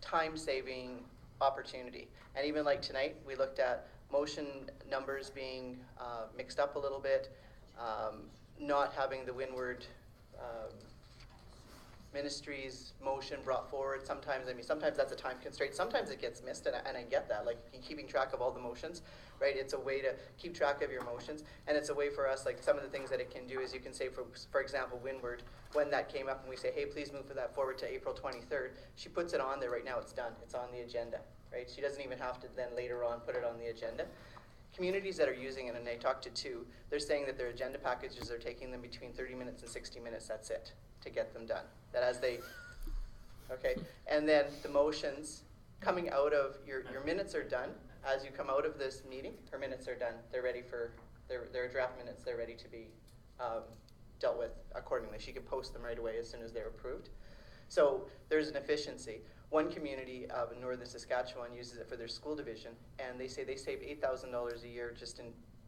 time-saving opportunity. And even like tonight, we looked at motion numbers being mixed up a little bit, not having the Windward Ministries motion brought forward. Sometimes that's a time constraint. Sometimes it gets missed, and I get that, like keeping track of all the motions, right? It's a way to keep track of your motions, and it's a way for us, like some of the things that it can do is you can say, for example, Windward, when that came up and we say, hey, please move for that forward to April 23rd, she puts it on there right now, it's done. It's on the agenda, right? She doesn't even have to then later on put it on the agenda. Communities that are using it, and I talked to two, they're saying that their agenda packages are taking them between 30 minutes and 60 minutes, that's it, to get them done. That as they, okay, and then the motions coming out of, your minutes are done. As you come out of this meeting, her minutes are done. They're ready for, their draft minutes, they're ready to be dealt with accordingly. She can post them right away as soon as they're approved. So there's an efficiency. One community in northern Saskatchewan uses it for their school division, and they say they save $8,000 a year just in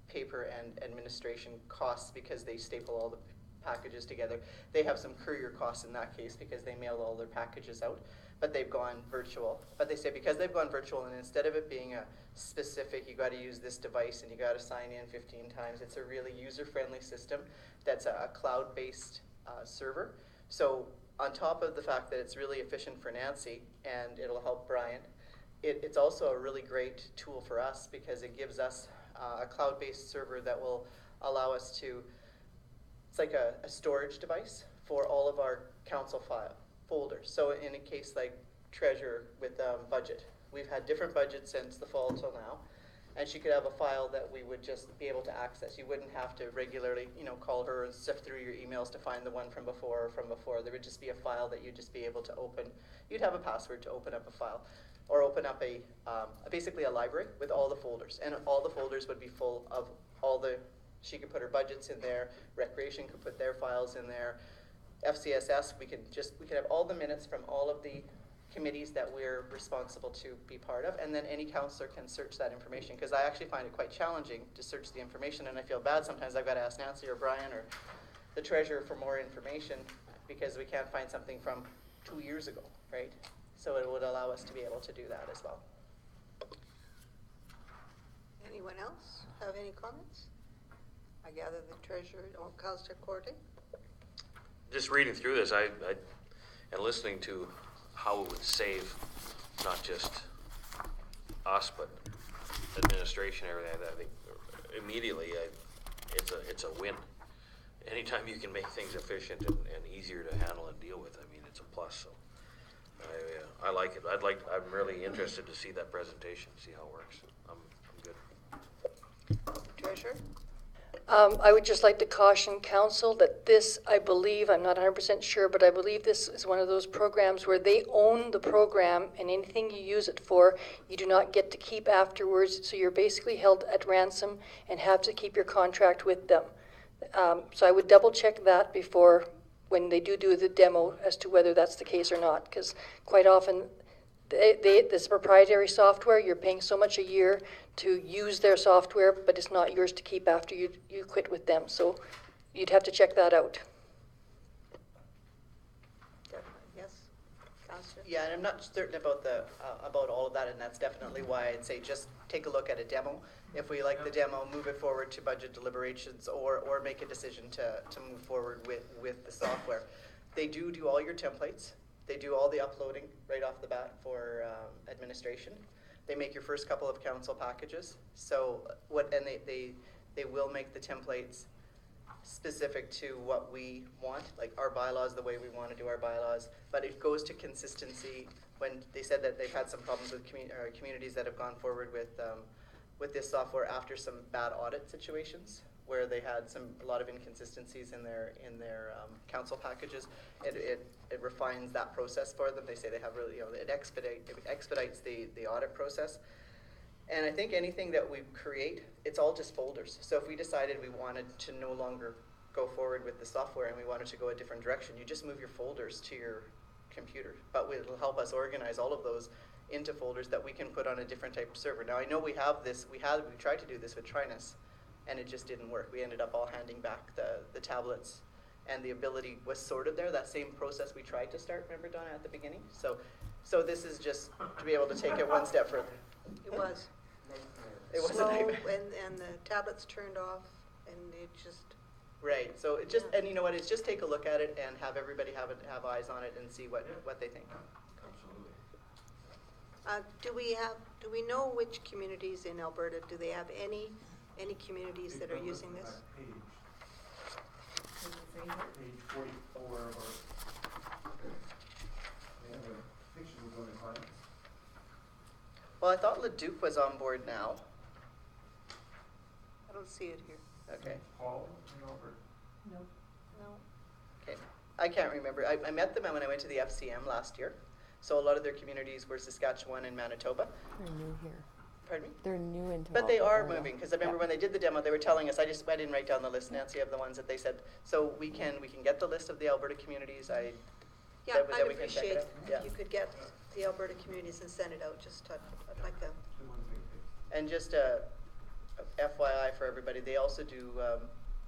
paper and administration costs because they staple all the packages together. They have some courier costs in that case because they mail all their packages out, but they've gone virtual. But they say because they've gone virtual, and instead of it being a specific, you got to use this device and you got to sign in 15 times, it's a really user-friendly system that's a cloud-based server. So on top of the fact that it's really efficient for Nancy and it'll help Brian, it's also a really great tool for us because it gives us a cloud-based server that will allow us to, it's like a storage device for all of our council file folders. So in a case like treasurer with budget, we've had different budgets since the fall till now, and she could have a file that we would just be able to access. You wouldn't have to regularly, call her and sift through your emails to find the one from before or from before. There would just be a file that you'd just be able to open. You'd have a password to open up a file, or open up basically a library with all the folders, and all the folders would be full of all the. She could put her budgets in there. Recreation could put their files in there. FCSS, we could have all the minutes from all of the committees that we're responsible to be part of, and then any counselor can search that information, because I actually find it quite challenging to search the information, and I feel bad sometimes I've got to ask Nancy or Brian or the treasurer for more information because we can't find something from 2 years ago, right? So it would allow us to be able to do that as well. Anyone else have any comments? I gather the treasurer, Councillor Courtney. Just reading through this, and listening to how it would save not just us, but administration and everything, I think immediately it's a win. Anytime you can make things efficient and easier to handle and deal with, I mean, it's a plus. So I like it. I'm really interested to see that presentation, see how it works. I'm good. Treasurer? I would just like to caution council that this, I believe, I'm not 100% sure, but I believe this is one of those programs where they own the program, and anything you use it for, you do not get to keep afterwards. So you're basically held at ransom and have to keep your contract with them. So I would double check that before, when they do the demo, as to whether that's the case or not, because quite often this proprietary software, you're paying so much a year to use their software, but it's not yours to keep after you quit with them. So you'd have to check that out. Yes, Councillor. Yeah, and I'm not certain about about all of that, and that's definitely why I'd say just take a look at a demo. If we like the demo, move it forward to budget deliberations, or make a decision to move forward with the software. They do all your templates. They do all the uploading right off the bat for administration. They make your first couple of council packages. So they will make the templates specific to what we want, like our bylaws, the way we want to do our bylaws. But it goes to consistency. When they said that they've had some problems with communities that have gone forward with this software after some bad audit situations, where they had a lot of inconsistencies in their council packages. It refines that process for them. They say they have really, it expedites the audit process. And I think anything that we create, it's all just folders. So if we decided we wanted to no longer go forward with the software and we wanted to go a different direction, you just move your folders to your computer. But it'll help us organize all of those into folders that we can put on a different type of server. Now I know we have this, we tried to do this with Trinus, and it just didn't work. We ended up all handing back the tablets, and the ability was sort of there, that same process we tried to start, remember Donna, at the beginning? So this is just to be able to take it one step further. It was. It was slow, a nightmare. and the tablets turned off, and it just. Right, so it just, and you know what, it's just take a look at it and have everybody have eyes on it and see what they think. Absolutely. Do we know which communities in Alberta, do they have any communities that are using this? Page 44 of our, they have a picture of one of the clients. Well, I thought Leduc was on board now. I don't see it here. Okay. Paul in Alberta. No. No. Okay, I can't remember. I met them when I went to the FCM last year. So a lot of their communities were Saskatchewan and Manitoba. They're new here. Pardon me? They're new into But they are Alberta. moving, because I remember when they did the demo, they were telling us, I didn't write down the list, Nancy, of the ones that they said, so we can get the list of the Alberta communities, Yeah, that I'd we can check appreciate it out. Yeah. if you could get the Alberta communities and send it out, I'd like that. The ones they And just FYI for everybody, they also do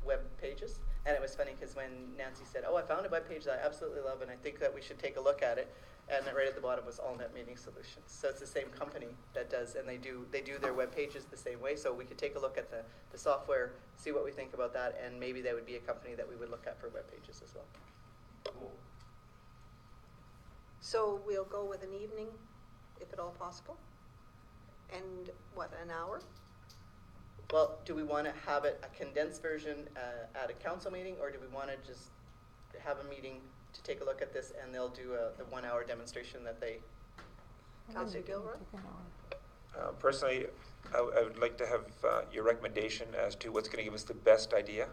web pages. And it was funny because when Nancy said, I found a web page that I absolutely love and I think that we should take a look at it. And then right at the bottom was AllNet Meeting Solutions. So it's the same company that does, and they do their web pages the same way. So we could take a look at the software, see what we think about that, and maybe that would be a company that we would look at for web pages as well. Cool. So we'll go with an evening, if at all possible. And what, an hour? Well, do we want to have it a condensed version at a council meeting, or do we want to just have a meeting to take a look at this, and they'll do the 1 hour demonstration that they. Councillor Gilroy? Personally, I would like to have your recommendation as to what's going to give us the best idea.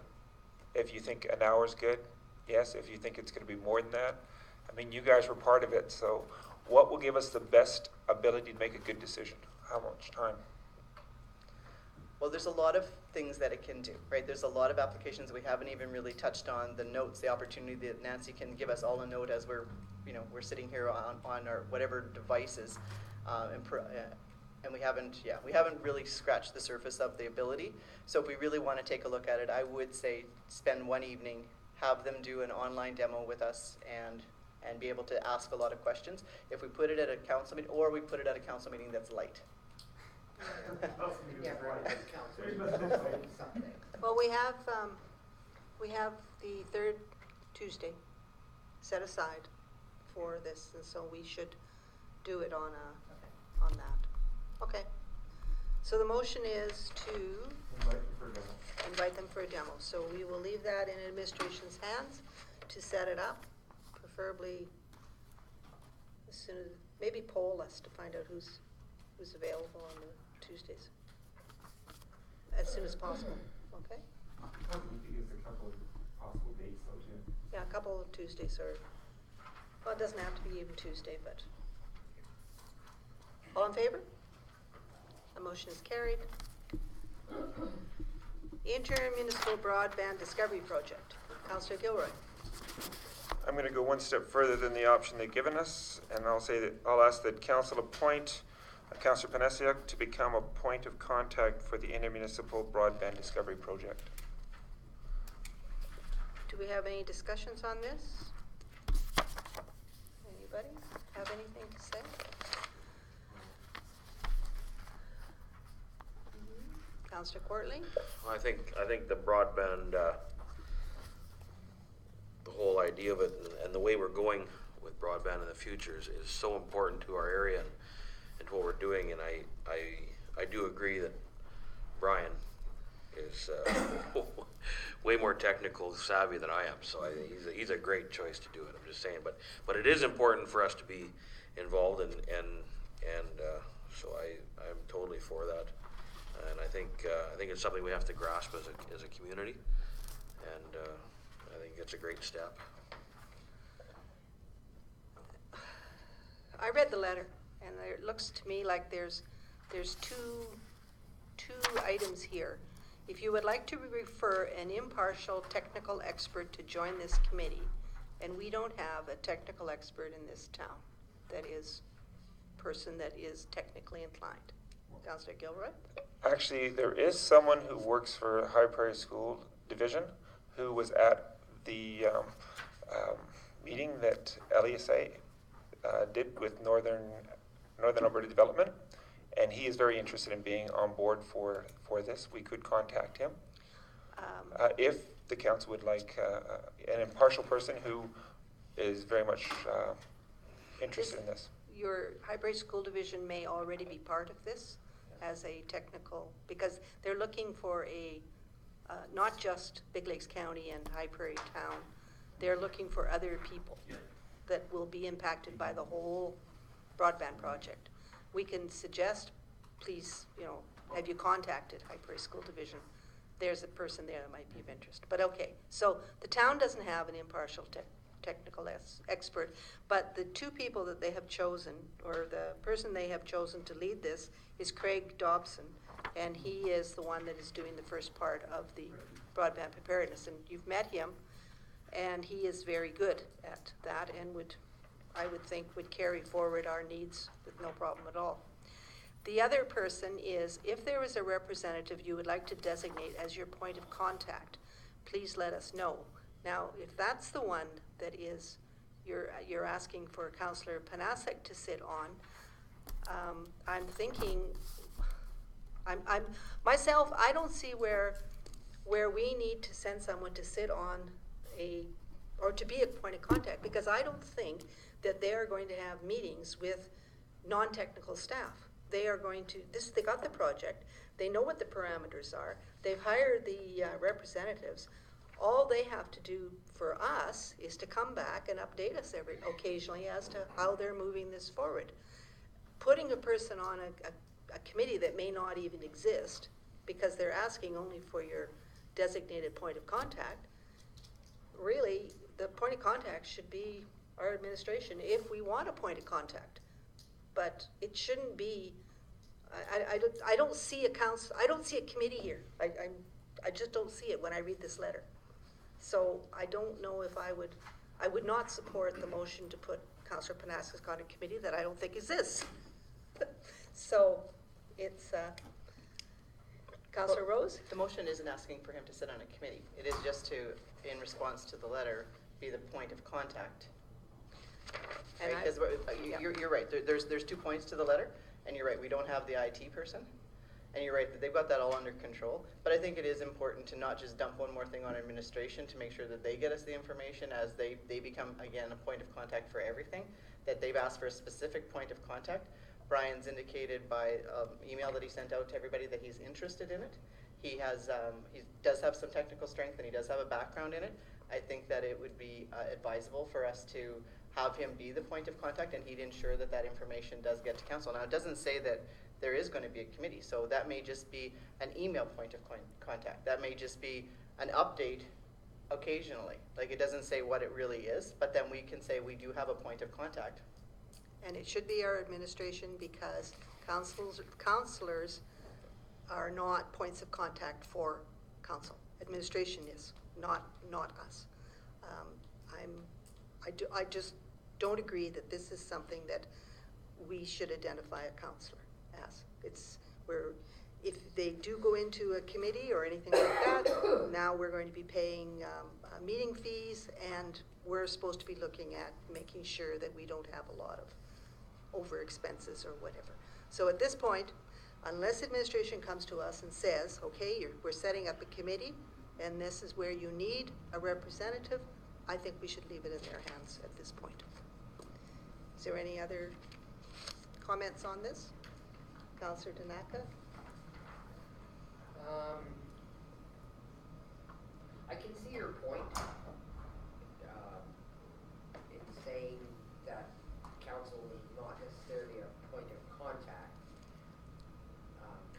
If you think an hour is good, yes. If you think it's going to be more than that, I mean, you guys were part of it, so what will give us the best ability to make a good decision? How much time? Well, there's a lot of things that it can do, right? There's a lot of applications we haven't even really touched on. The notes, the opportunity that Nancy can give us all a note as we're sitting here on our whatever devices, and we haven't really scratched the surface of the ability. So if we really want to take a look at it, I would say spend one evening, have them do an online demo with us, and be able to ask a lot of questions. If we put it at a council meeting, or we put it at a council meeting that's light. Yeah, right, something. Well, we have the third Tuesday set aside for this, and so we should do it on that. Okay. So the motion is to invite them for a demo. So we will leave that in administration's hands to set it up, preferably as soon as, maybe poll us to find out who's available on the Tuesdays. As soon as possible, okay? Probably to give us a couple of possible dates though, too. Yeah, a couple of Tuesdays well, it doesn't have to be even Tuesday, but. All in favor? The motion is carried. Intermunicipal Broadband Discovery Project. Councillor Gilroy. I'm going to go one step further than the option they've given us, and I'll ask that council appoint Councillor Panasiuk to become a point of contact for the Intermunicipal Broadband Discovery Project. Do we have any discussions on this? Anybody have anything to say? Councillor Courtly? I think the broadband, the whole idea of it and the way we're going with broadband in the future is so important to our area and to what we're doing. And I do agree that Brian is way more technical savvy than I am. So he's a great choice to do it. I'm just saying, but it is important for us to be involved and so I'm totally for that. And I think it's something we have to grasp as a community, and I think it's a great step. I read the letter, and it looks to me like there's two items here. If you would like to refer an impartial technical expert to join this committee, and we don't have a technical expert in this town that is person that is technically inclined. Councillor Gilroy? Actually, there is someone who works for High Prairie School Division who was at the meeting that LESA did with Northern Alberta Development, and he is very interested in being on board for this. We could contact him. If the council would like an impartial person who is very much interested in this. Your High Prairie School Division may already be part of this as a technical, because they're looking for a, not just Big Lakes County and High Prairie Town, they're looking for other people that will be impacted by the whole broadband project. We can suggest, please, have you contacted High Prairie School Division? There's a person there that might be of interest. But okay, so the town doesn't have an impartial technical expert, but the two people that they have chosen, or the person they have chosen to lead this, is Craig Dobson, and he is the one that is doing the first part of the broadband preparedness. And you've met him, and he is very good at that, and I would think would carry forward our needs with no problem at all. The other person is, if there is a representative you would like to designate as your point of contact, please let us know. Now, if that's the one that is, you're asking for Councillor Panasek to sit on, I'm thinking, myself, I don't see where we need to send someone to sit on or to be a point of contact, because I don't think that they are going to have meetings with non-technical staff. They are going to, they got the project, they know what the parameters are, they've hired the representatives. All they have to do for us is to come back and update us occasionally as to how they're moving this forward. Putting a person on a committee that may not even exist, because they're asking only for your designated point of contact, really, the point of contact should be our administration if we want a point of contact. But it shouldn't be, I don't see a council, I don't see a committee here. I just don't see it when I read this letter. So I don't know if I would not support the motion to put Councillor Panasek on a committee that I don't think exists. So it's, Councillor Rose? The motion isn't asking for him to sit on a committee. It is just to, in response to the letter, be the point of contact. And right? Because you're right. There's 2 points to the letter, and you're right. We don't have the IT person, and you're right that they've got that all under control. But I think it is important to not just dump one more thing on administration, to make sure that they get us the information as they become, again, a point of contact for everything, that they've asked for a specific point of contact. Brian's indicated by email that he sent out to everybody that he's interested in it. He does have some technical strength, and he does have a background in it. I think that it would be advisable for us to have him be the point of contact, and he'd ensure that that information does get to council. Now, it doesn't say that there is going to be a committee, so that may just be an email point of contact. That may just be an update occasionally. Like, it doesn't say what it really is, but then we can say we do have a point of contact. And it should be our administration, because councillors are not points of contact for council. Administration is, not us. I just don't agree that this is something that we should identify a councillor as. If they do go into a committee or anything like that, now we're going to be paying meeting fees, and we're supposed to be looking at making sure that we don't have a lot of over expenses or whatever. So at this point, unless administration comes to us and says, okay, we're setting up a committee and this is where you need a representative, I think we should leave it in their hands at this point. Is there any other comments on this? Councillor Tanaka? I can see your point in saying that council is not necessarily a point of contact.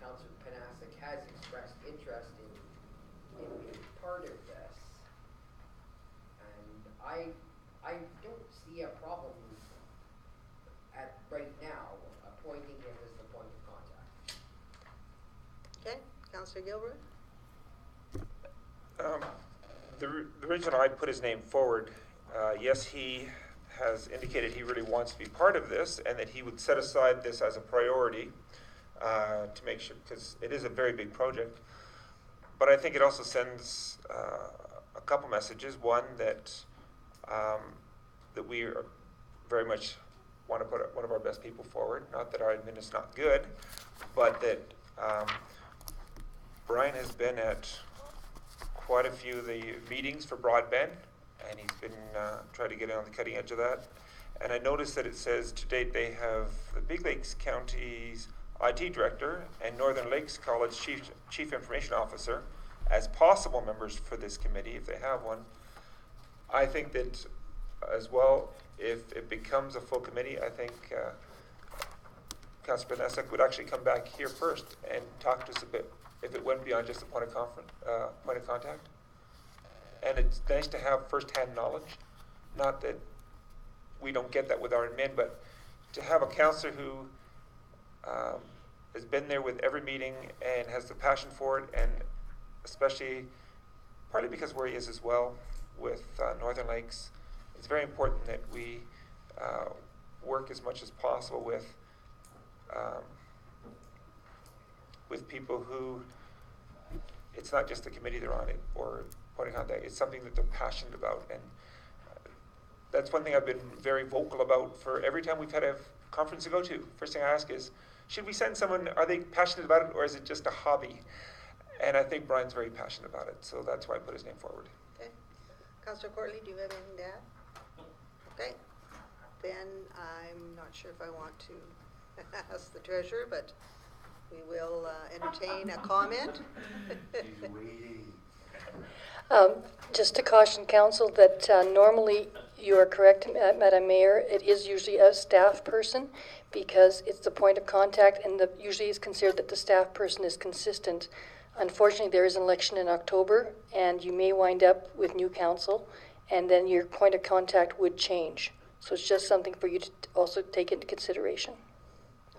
Councillor Panasic has expressed interest in being part of this, and I don't see a problem at right now appointing him as the point of contact. Okay, Councillor Gilroy? The reason I put his name forward, yes, he has indicated he really wants to be part of this and that he would set aside this as a priority to make sure, because it is a very big project. But I think it also sends a couple messages. One, that that we are very much want to put one of our best people forward. Not that our admin is not good, but that Brian has been at quite a few of the meetings for broadband, and he's been trying to get on the cutting edge of that. And I noticed that it says to date they have the Big Lakes County's IT director and Northern Lakes College chief information officer as possible members for this committee if they have one. I think that as well, if it becomes a full committee, I think Councillor Panasic would actually come back here first and talk to us a bit if it went beyond just a point of contact. And it's nice to have first-hand knowledge. Not that we don't get that with our admin, but to have a councillor who has been there with every meeting and has the passion for it, and especially partly because where he is as well with Northern Lakes, it's very important that we work as much as possible with people who, it's not just the committee they're on it or pointing out that it's something that they're passionate about. And that's one thing I've been very vocal about for every time we've had a conference to go to. First thing I ask is, should we send someone, are they passionate about it or is it just a hobby? And I think Brian's very passionate about it, so that's why I put his name forward. Okay. Councillor Courtley, do you have anything to add? Okay. Then I'm not sure if I want to ask the treasurer, but we will entertain a comment. He's waiting. Just to caution council that normally you are correct, Madam Mayor, it is usually a staff person because it's the point of contact, and usually it's considered that the staff person is consistent. Unfortunately, there is an election in October, and you may wind up with new council, and then your point of contact would change. So it's just something for you to also take into consideration.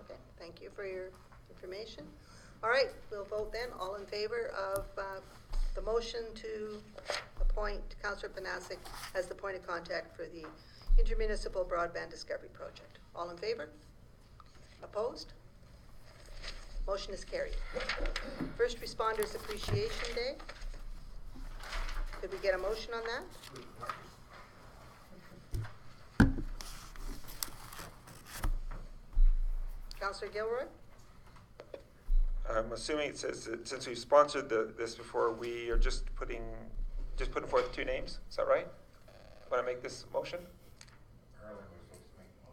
Okay, thank you for your information. All right, we'll vote then. All in favor of the motion to appoint Councillor Panasic as the point of contact for the Intermunicipal Broadband Discovery Project. All in favor? Opposed? Motion is carried. First Responders Appreciation Day. Could we get a motion on that? Councillor Gilroy? I'm assuming it says that since we've sponsored this before, we are just putting forth two names. Is that right? Want to make this motion? Arlen was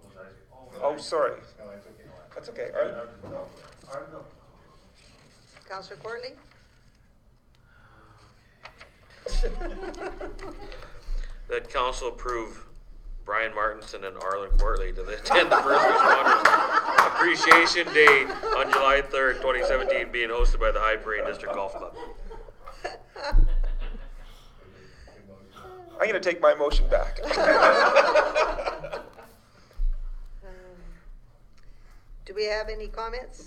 supposed to make. Oh, sorry. No, it's okay. That's okay. Arlen? Arlen. Councillor Courtley? That council approve Brian Martinson and Arlen Courtley to attend the First Responders Appreciation Day on July 3rd, 2017, being hosted by the High Parade District Golf Club. I'm going to take my motion back. Do we have any comments?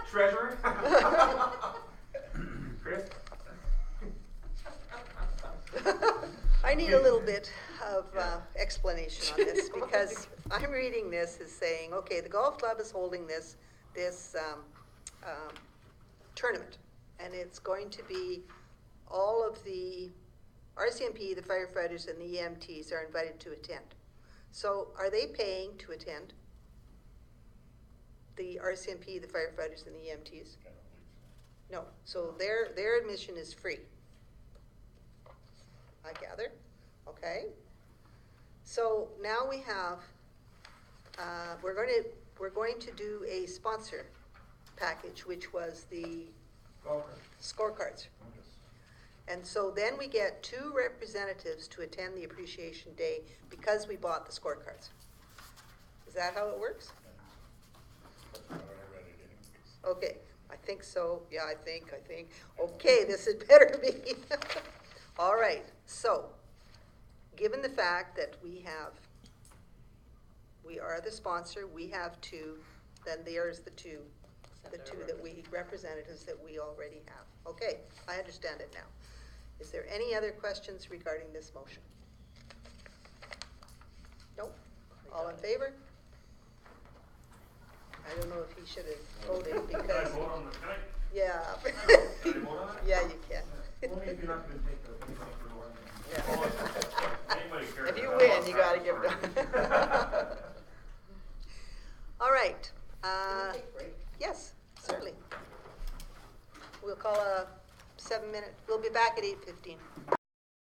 Treasurer? Chris? I need a little bit of explanation on this because I'm reading this as saying, okay, the golf club is holding this tournament, and it's going to be all of the RCMP, the firefighters, and the EMTs are invited to attend. So are they paying to attend? The RCMP, the firefighters, and the EMTs? No, so their admission is free, I gather, okay? So now we have, we're going to do a sponsor package, which was the scorecards. And so then we get 2 representatives to attend the appreciation day because we bought the scorecards. Is that how it works? Okay, I think so. Yeah, I think. Okay, this had better be. All right, so given the fact that we are the sponsor, we have 2, then there's the two that we, representatives that we already have. Okay, I understand it now. Is there any other questions regarding this motion? Nope. All in favor? I don't know if he should have voted because. Can I vote on the, can I? Yeah. Can I vote on it? Yeah, you can. Only if you're not gonna take the, anything for one. Yeah. Anybody cares If you about win, that? you gotta give it up. All right. Take a break. Yes, certainly. We'll call a 7-minute, we'll be back at 8:15.